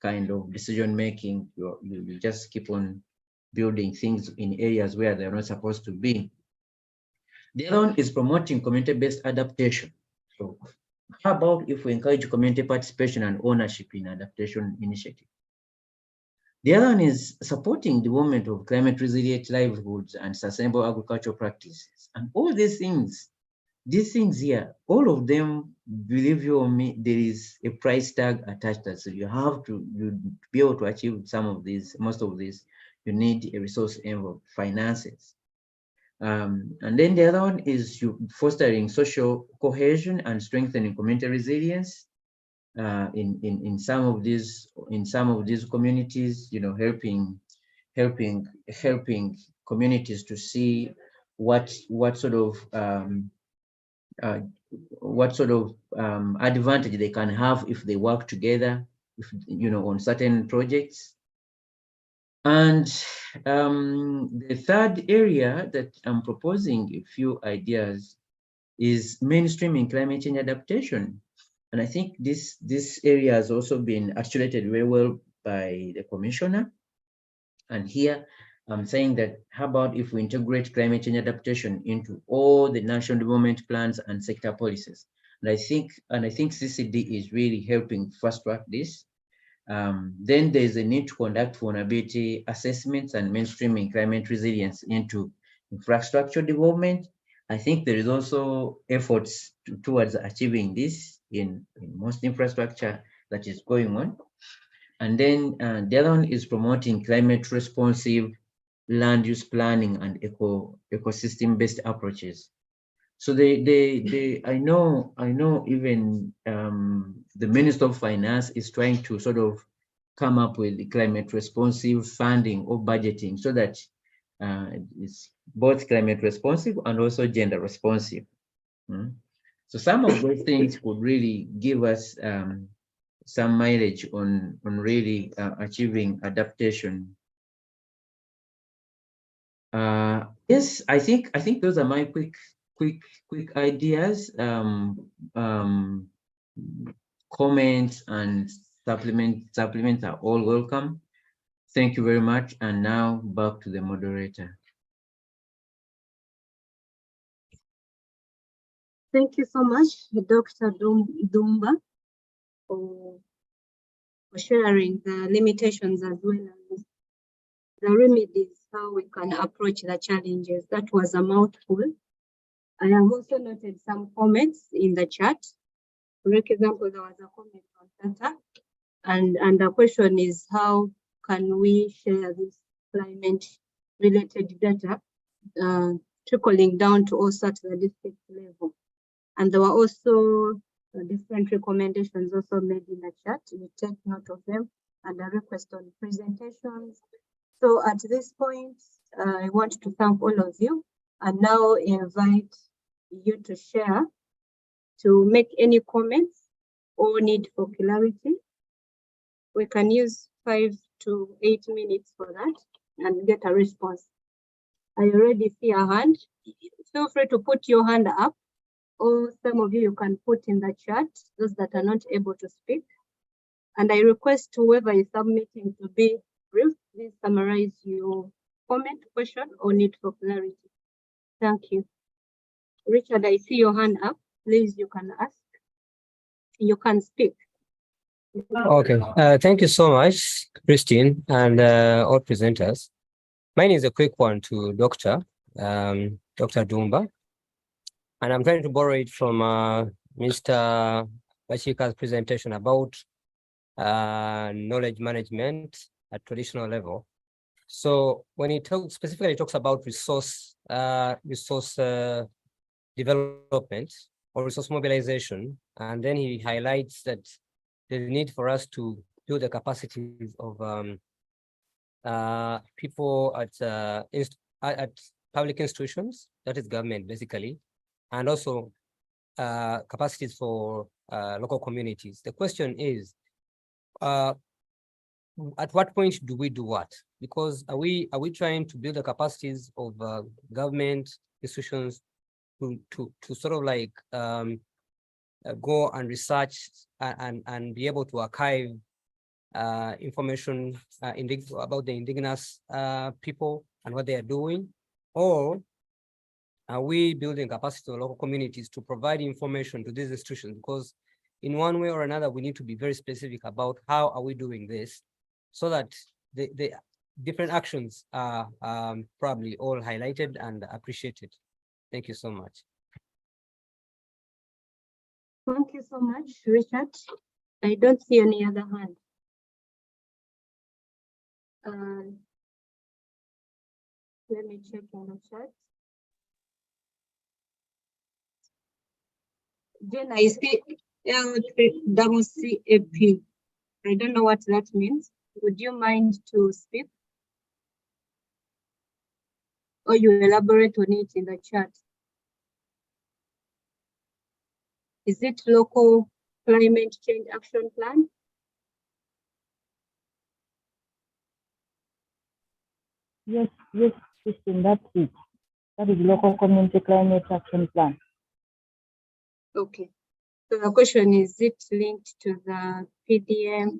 kind of decision making, you just keep on building things in areas where they're not supposed to be. The other one is promoting community-based adaptation. So how about if we encourage community participation and ownership in adaptation initiatives? The other one is supporting development of climate resilient livelihoods and sustainable agricultural practices. And all these things here, all of them, believe you or me, there is a price tag attached to it. So you have to be able to achieve some of these, most of these, you need a resource envelope, finances. And then the other one is fostering social cohesion and strengthening community resilience in some of these communities. You know, helping communities to see what sort of advantage they can have if they work together, on certain projects. And the third area that I'm proposing a few ideas is mainstreaming climate change adaptation. And I think this area has also been articulated very well by the commissioner. And here I'm saying that, how about if we integrate climate change adaptation into all the national development plans and sector policies? And I think CCD is really helping fast track this. Then there's a need to conduct vulnerability assessments and mainstreaming climate resilience into infrastructure development. I think there is also efforts towards achieving this in most infrastructure that is going on. And then the other one is promoting climate responsive land use planning and ecosystem-based approaches. So I know even the Minister of Finance is trying to sort of come up with climate responsive funding or budgeting so that it's both climate responsive and also gender responsive. So some of those things could really give us some mileage on really achieving adaptation. Yes, I think those are my quick ideas. Comments and supplements are all welcome. Thank you very much. And now back to the moderator. Thank you so much, Dr. Dumba, for sharing the limitations as well as the remedies, how we can approach the challenges. That was a mouthful. I have also noted some comments in the chat. For example, there was a comment on data, and the question is, how can we share this climate-related data trickling down to also at the district level? And there were also different recommendations also made in the chat. We take note of them, and a request on presentations. So at this point, I want to thank all of you and now invite you to share, to make any comments or need for clarity. We can use 5 to 8 minutes for that and get a response. I already see a hand. Feel free to put your hand up, or some of you can put in the chat, those that are not able to speak. And I request whoever is submitting to be brief. Please summarize your comment, question, or need for clarity. Thank you. Richard, I see your hand up. Please, you can ask. You can speak. Okay, thank you so much, Christine, and all presenters. Mine is a quick one to Dr. Dumba, and I'm trying to borrow it from Mr. Bashika's presentation about knowledge management at traditional level. So when he specifically talks about resource development or resource mobilization, and then he highlights that the need for us to build the capacities of people at public institutions, that is government basically, and also capacities for local communities. The question is, at what point do we do what? Because are we trying to build the capacities of government institutions to sort of like go and research and be able to archive information about the indigenous people and what they are doing? Or are we building capacity of local communities to provide information to these institutions? Because in one way or another, we need to be very specific about how are we doing this, so that the different actions are probably all highlighted and appreciated. Thank you so much. Thank you so much, Richard. I don't see any other hand. Let me check in the chat. Then I see L3CCAP. I don't know what that means. Would you mind to speak? Or you elaborate on it in the chat? Is it local climate change action plan? Yes, Christine, that's it. That is local community climate action plan. Okay. So the question is it linked to the PDM?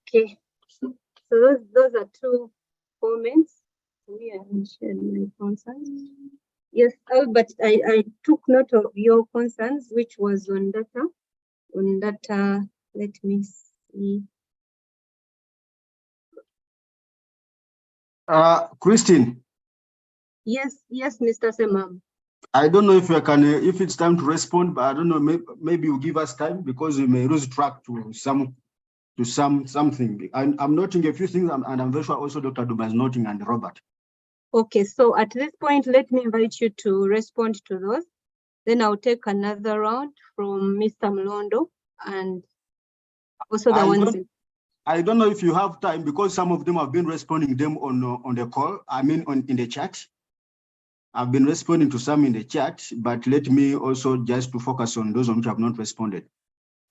Okay. So those are two comments. We haven't shared my concerns. Yes, Albert, I took note of your concerns, which was on data. Let me see. Christine. Yes, Mr. Semam. I don't know if you can, if it's time to respond, but I don't know, maybe you give us time because we may lose track to something. I'm noting a few things, and I'm very sure also Dr. Dumba is noting, and Robert. Okay, so at this point, let me invite you to respond to those. Then I'll take another round from Mr. Mlondo and also the ones. I don't know if you have time because some of them have been responding them on the call. I mean, in the chat. I've been responding to some in the chat, but let me also just to focus on those which have not responded.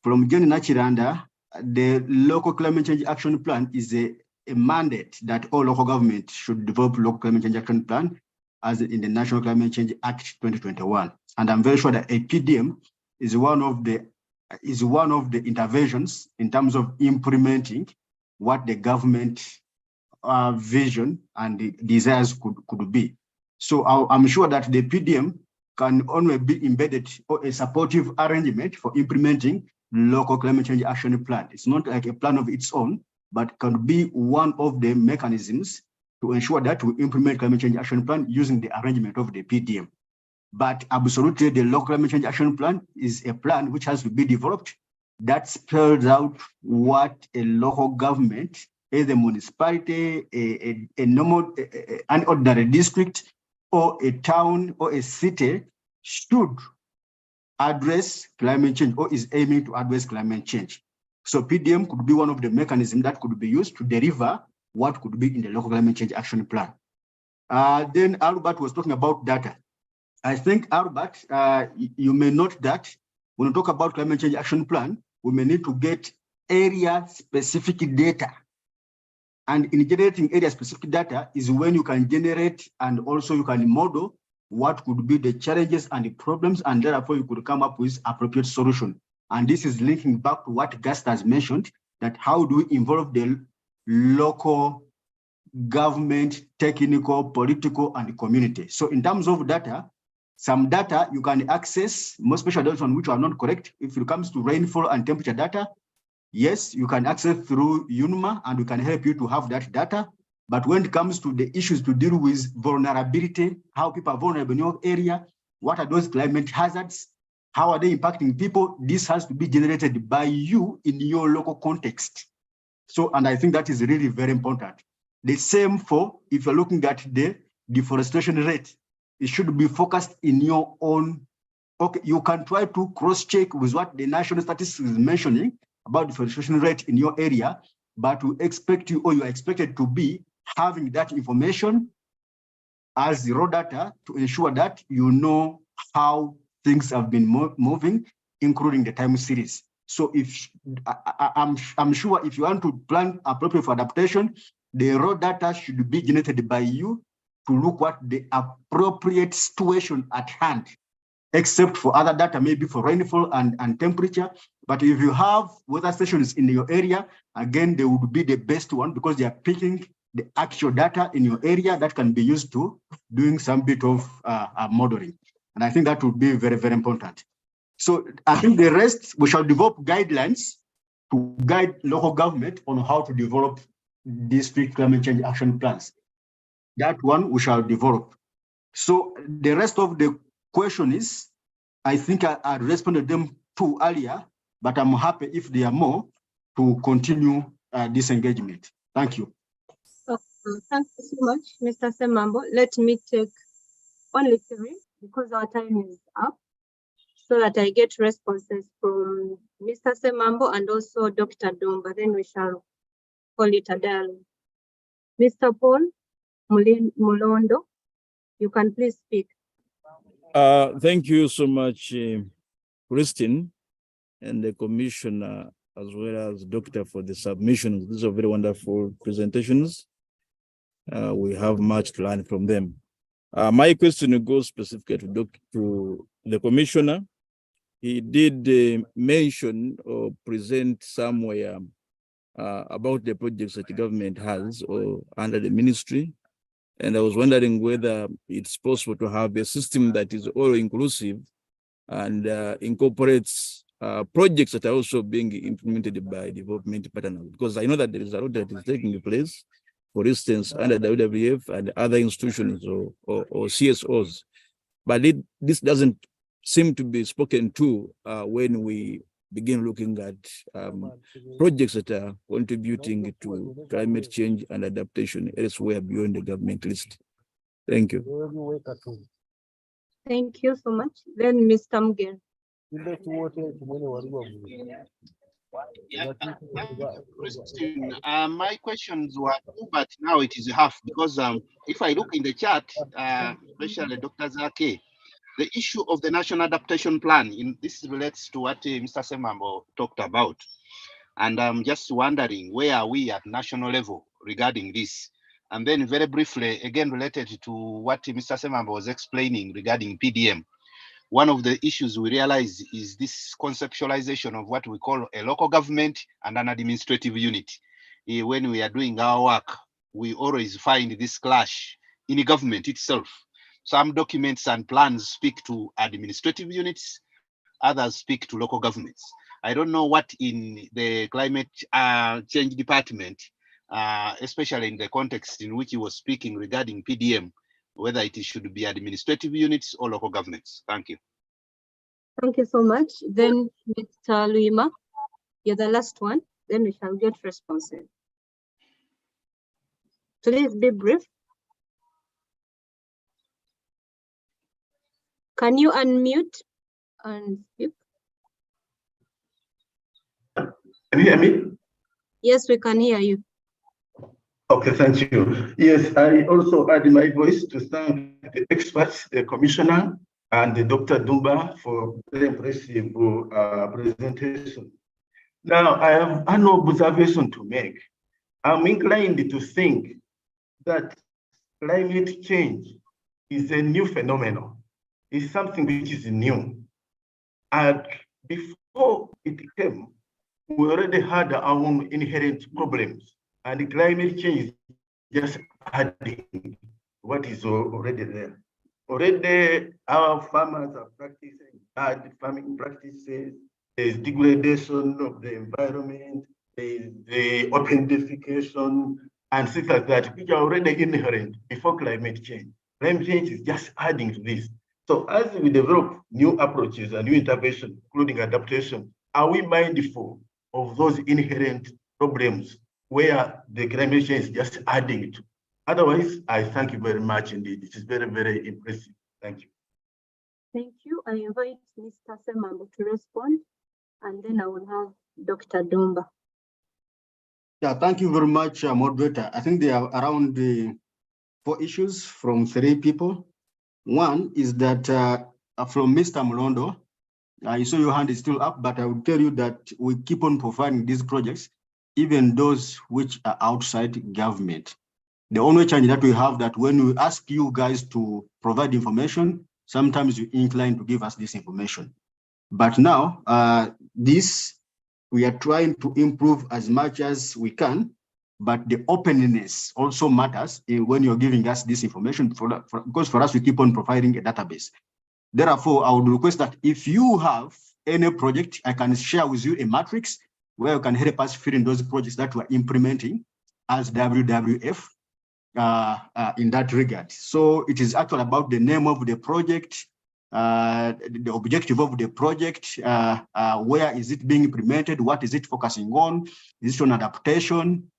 From Jenny Nachiranda, the local climate change action plan is a mandate that all local governments should develop local climate change action plan as in the National Climate Change Act 2021. And I'm very sure that a PDM is one of the interventions in terms of implementing what the government vision and the desires could be. So I'm sure that the PDM can only be embedded or a supportive arrangement for implementing local climate change action plan. It's not like a plan of its own, but can be one of the mechanisms to ensure that we implement climate change action plan using the arrangement of the PDM. But absolutely, the local climate change action plan is a plan which has to be developed that spells out what a local government, either municipality, an ordinary district, or a town or a city should address climate change or is aiming to address climate change. So PDM could be one of the mechanisms that could be used to deliver what could be in the local climate change action plan. Then Albert was talking about data. I think, Albert, you may note that when we talk about climate change action plan, we may need to get area-specific data. And in generating area-specific data is when you can generate and also you can model what could be the challenges and the problems, and therefore you could come up with appropriate solution. And this is linking back to what Gast has mentioned, that how do we involve the local government, technical, political, and the community. So in terms of data, some data you can access, most especially those on which are not correct. If it comes to rainfall and temperature data, yes, you can access through UNMA and we can help you to have that data. But when it comes to the issues to deal with vulnerability, how people are vulnerable in your area, what are those climate hazards, how are they impacting people, this has to be generated by you in your local context. So, and I think that is really very important. The same for if you're looking at the deforestation rate. It should be focused in your own. Okay, you can try to cross-check with what the national statistics is mentioning about deforestation rate in your area, but we expect you, or you are expected to be having that information as the raw data to ensure that you know how things have been moving, including the time series. So if I'm sure if you want to plan appropriate for adaptation, the raw data should be generated by you to look at the appropriate situation at hand, except for other data, maybe for rainfall and temperature. But if you have weather stations in your area, again, they would be the best one because they are picking the actual data in your area that can be used to doing some bit of modeling. And I think that would be very, very important. So I think the rest, we shall develop guidelines to guide local government on how to develop district climate change action plans. That one we shall develop. So the rest of the question is, I think I responded them to earlier, but I'm happy if there are more to continue this engagement. Thank you. Thank you so much, Mr. Semambo. Let me take only 3 because our time is up, so that I get responses from Mr. Semambo and also Dr. Dumba. Then we shall call it a dialogue. Mr. Paul Mulondo, you can please speak. Thank you so much, Christine, and the commissioner, as well as doctor, for the submissions. These are very wonderful presentations. We have much to learn from them. My question goes specifically to the commissioner. He did mention or present somewhere about the projects that the government has or under the ministry. And I was wondering whether it's possible to have a system that is all inclusive and incorporates projects that are also being implemented by development partners. Because I know that there is a lot that is taking place, for instance, under the WWF and other institutions or CSOs. But this doesn't seem to be spoken to when we begin looking at projects that are contributing to climate change and adaptation elsewhere beyond the government list. Thank you. Thank you so much. Then Mr. Mger. Christine, my questions were 2, but now it is half because if I look in the chat, especially Dr. Zake, the issue of the National Adaptation Plan, this relates to what Mr. Semambo talked about. And I'm just wondering, where are we at national level regarding this? And then very briefly, again, related to what Mr. Semambo was explaining regarding PDM. One of the issues we realize is this conceptualization of what we call a local government and an administrative unit. When we are doing our work, we always find this clash in the government itself. Some documents and plans speak to administrative units, others speak to local governments. I don't know what in the climate change department, especially in the context in which he was speaking regarding PDM, whether it should be administrative units or local governments. Thank you. Thank you so much. Then Mr. Luima, you're the last one. Then we shall get responses. Please be brief. Can you unmute and speak? Can you hear me? Yes, we can hear you. Okay, thank you. Yes, I also add my voice to thank the experts, the commissioner, and the Dr. Dumba for very impressive presentation. Now, I have an observation to make. I'm inclined to think that climate change is a new phenomenon. It's something which is new. And before it came, we already had our own inherent problems. And climate change is just adding what is already there. Already, our farmers are practicing bad farming practices. There's degradation of the environment. There's the open defecation and things like that, which are already inherent before climate change. Climate change is just adding to this. So as we develop new approaches and new interventions, including adaptation, are we mindful of those inherent problems where the climate change is just adding to. Otherwise, I thank you very much indeed. It is very, very impressive. Thank you. Thank you. I invite Mr. Semambo to respond, and then I will have Dr. Dumba. Yeah, thank you very much, moderator. I think there are around 4 issues from 3 people. One is that from Mr. Mlondo, I saw your hand is still up, but I will tell you that we keep on providing these projects, even those which are outside government. The only challenge that we have that when we ask you guys to provide information, sometimes you incline to give us this information. But now, we are trying to improve as much as we can, but the openness also matters when you're giving us this information, because for us, we keep on providing a database. Therefore, I would request that if you have any project, I can share with you a matrix where you can help us fill in those projects that we're implementing as WWF in that regard. So it is actually about the name of the project, the objective of the project, where is it being implemented, what is it focusing on, is it on adaptation,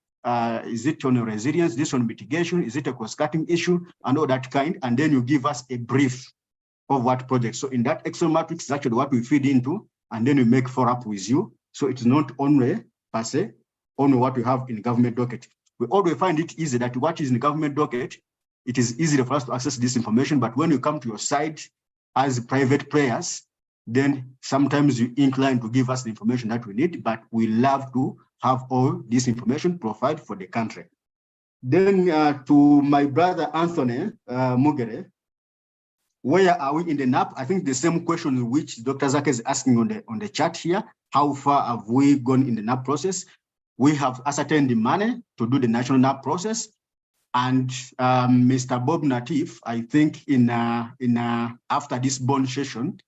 is it on resilience, is it on mitigation, is it a cost-cutting issue, and all that kind, and then you give us a brief of what project. So in that Excel matrix is actually what we feed into, and then we make follow-up with you. So it's not only per se, only what we have in government docket. We always find it easy that what is in the government docket, it is easier for us to access this information, but when you come to your side as private players, then sometimes you incline to give us the information that we need, but we love to have all this information provided for the country. Then to my brother Anthony Mugere, where are we in the NAP? I think the same question which Dr. Zake is asking on the chat here. How far have we gone in the NAP process? We have ascertained the money to do the national NAP process. And Mr. Bob Natif, I think after this bond session,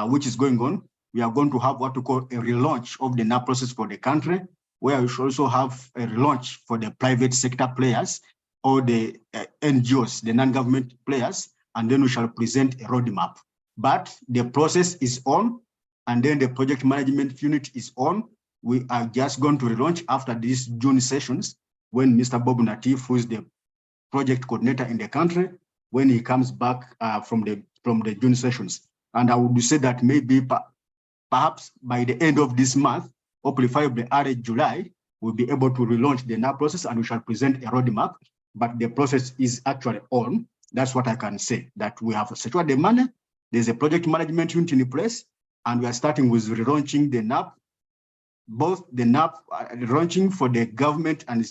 which is going on, we are going to have what we call a relaunch of the NAP process for the country, where we should also have a relaunch for the private sector players or the NGOs, the non-government players, and then we shall present a roadmap. But the process is on, and then the project management unit is on. We are just going to relaunch after these June sessions when Mr. Bob Natif, who is the project coordinator in the country, when he comes back from the June sessions. And I would say that maybe perhaps by the end of this month, hopefully by early July, we'll be able to relaunch the NAP process and we shall present a roadmap, but the process is actually on. That's what I can say, that we have secured the money, there's a project management unit in place, and we are starting with relaunching the NAP, both the NAP launching for the government and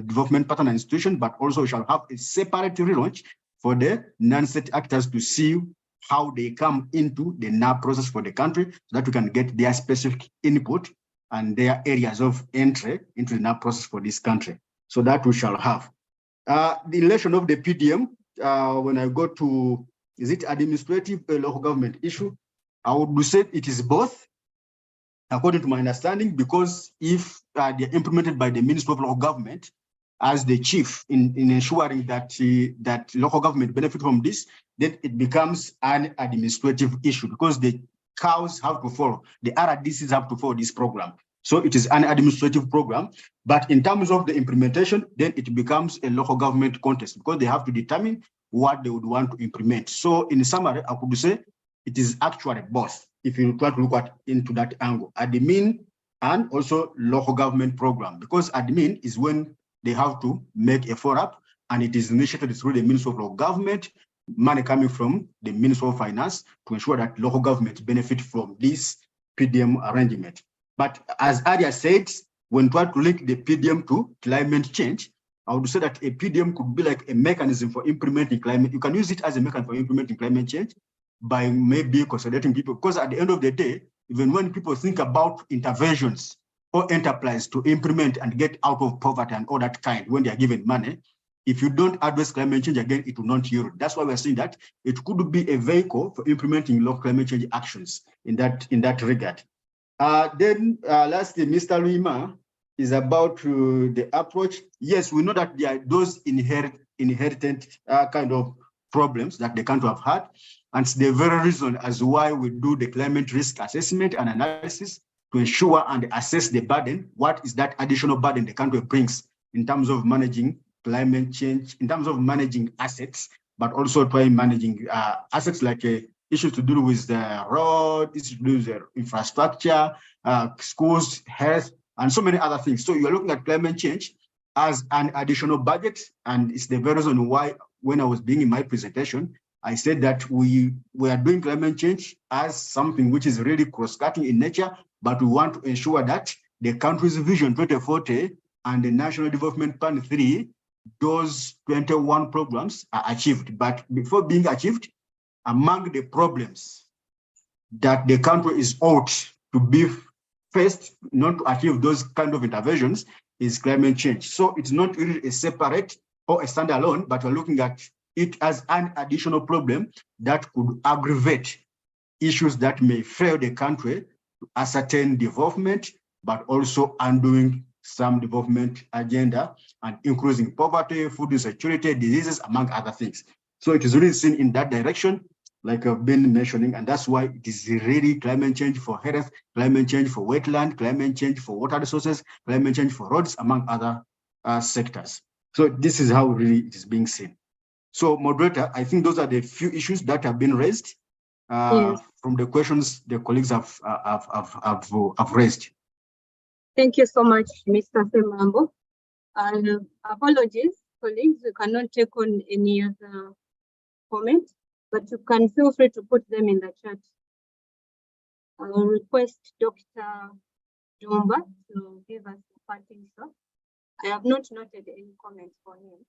development partner institution, but also we shall have a separate relaunch for the non-state actors to see how they come into the NAP process for the country, so that we can get their specific input and their areas of entry into the NAP process for this country. So that we shall have. The election of the PDM, when I go to, is it administrative or local government issue? I would say it is both, according to my understanding, because if they're implemented by the Minister of Local Government as the chief in ensuring that local government benefit from this, then it becomes an administrative issue because the cows have to follow, the RDCs have to follow this program. So it is an administrative program, but in terms of the implementation, then it becomes a local government contest because they have to determine what they would want to implement. So in summary, I could say it is actually both, if you try to look into that angle, admin and also local government program, because admin is when they have to make a follow-up and it is initiated through the Ministry of Local Government, money coming from the Ministry of Finance to ensure that local governments benefit from this PDM arrangement. But as Adia said, when trying to link the PDM to climate change, I would say that a PDM could be like a mechanism for implementing climate. You can use it as a mechanism for implementing climate change by maybe consolidating people, because at the end of the day, even when people think about interventions or enterprise to implement and get out of poverty and all that kind, when they are given money, if you don't address climate change again, it will not yield. That's why we're saying that it could be a vehicle for implementing local climate change actions in that regard. Then lastly, Mr. Lima is about the approach. Yes, we know that there are those inherited kind of problems that the country have had. And it's the very reason as why we do the climate risk assessment and analysis to ensure and assess the burden. What is that additional burden the country brings in terms of managing climate change, in terms of managing assets, but also trying managing assets like issues to do with the road, issues to do with the infrastructure, schools, health, and so many other things. So you're looking at climate change as an additional budget, and it's the very reason why when I was being in my presentation, I said that we are doing climate change as something which is really cross-cutting in nature, but we want to ensure that the country's Vision 2040 and the National Development Plan 3, those 21 programs are achieved. But before being achieved, among the problems that the country is ought to be faced not to achieve those kind of interventions is climate change. So it's not really a separate or a standalone, but we're looking at it as an additional problem that could aggravate issues that may fail the country to ascertain development, but also undoing some development agenda and increasing poverty, food insecurity, diseases, among other things. So it is really seen in that direction, like I've been mentioning, and that's why it is really climate change for health, climate change for wetland, climate change for water resources, climate change for roads, among other sectors. So this is how really it is being seen. So, moderator, I think those are the few issues that have been raised from the questions the colleagues have raised. Thank you so much, Mr. Semambo. And apologies, colleagues, we cannot take on any other comment, but you can feel free to put them in the chat. I will request Dr. Dumba to give us a parting shot. I have not noted any comments for him.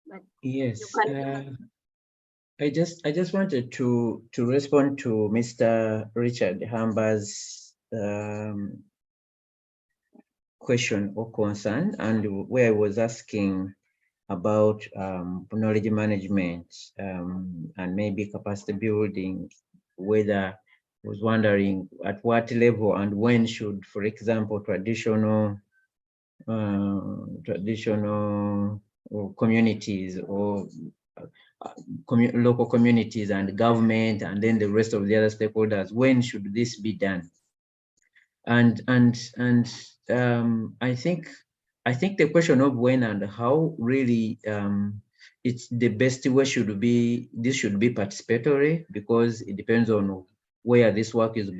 But yes, I just wanted to respond to Mr. Richard Hamba's question or concern, and where I was asking about knowledge management and maybe capacity building, whether I was wondering at what level and when should, for example, traditional or communities or local communities and government and then the rest of the other stakeholders, when should this be done? And I think the question of when and how really it's the best way should be, this should be participatory, because it depends on where this work is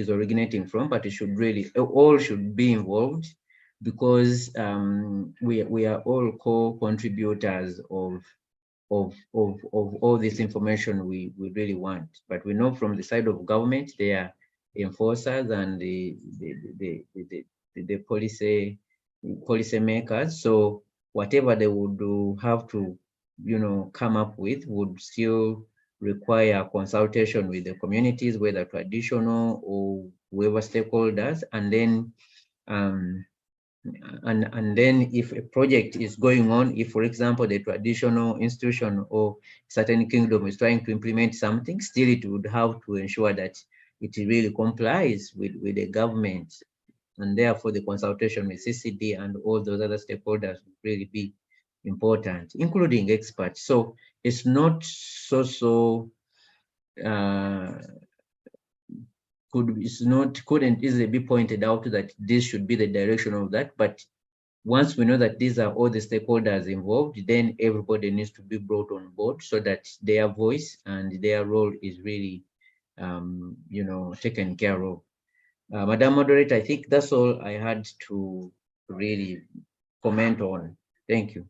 originating from, but it should really, all should be involved, because we are all co-contributors of all this information we really want. But we know from the side of government, they are enforcers and the policy makers. So whatever they would have to, come up with would still require consultation with the communities, whether traditional or whoever stakeholders, and then and then if a project is going on, if, for example, the traditional institution or certain kingdom is trying to implement something, still it would have to ensure that it really complies with the government. And therefore, the consultation with CCD and all those other stakeholders would really be important, including experts. So it's not couldn't easily be pointed out that this should be the direction of that. But once we know that these are all the stakeholders involved, then everybody needs to be brought on board so that their voice and their role is really, taken care of. Madam Moderator, I think that's all I had to really comment on. Thank you.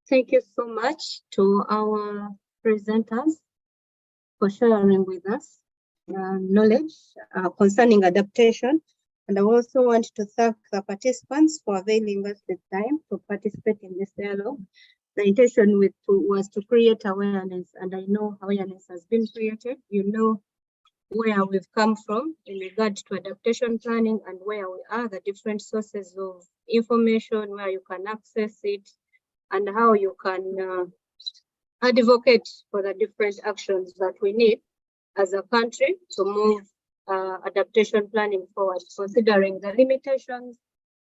Thank you so much to our presenters for sharing with us knowledge concerning adaptation. And I also want to thank the participants for availing us the time to participate in this dialogue. The intention was to create awareness, and I know awareness has been created. You know where we've come from in regard to adaptation planning and where we are, the different sources of information, where you can access it, and how you can advocate for the different actions that we need as a country to move adaptation planning forward, considering the limitations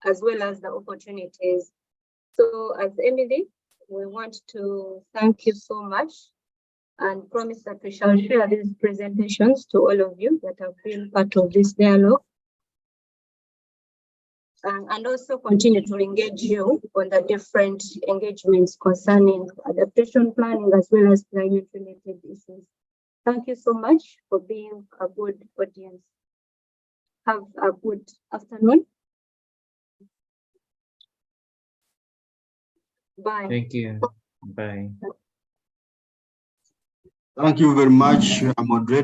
as well as the opportunities. So as Emily, we want to thank you so much and promise that we shall share these presentations to all of you that have been part of this dialogue. And also continue to engage you on the different engagements concerning adaptation planning as well as climate-related issues. Thank you so much for being a good audience. Have a good afternoon. Bye. Thank you. Bye. Thank you very much, moderator.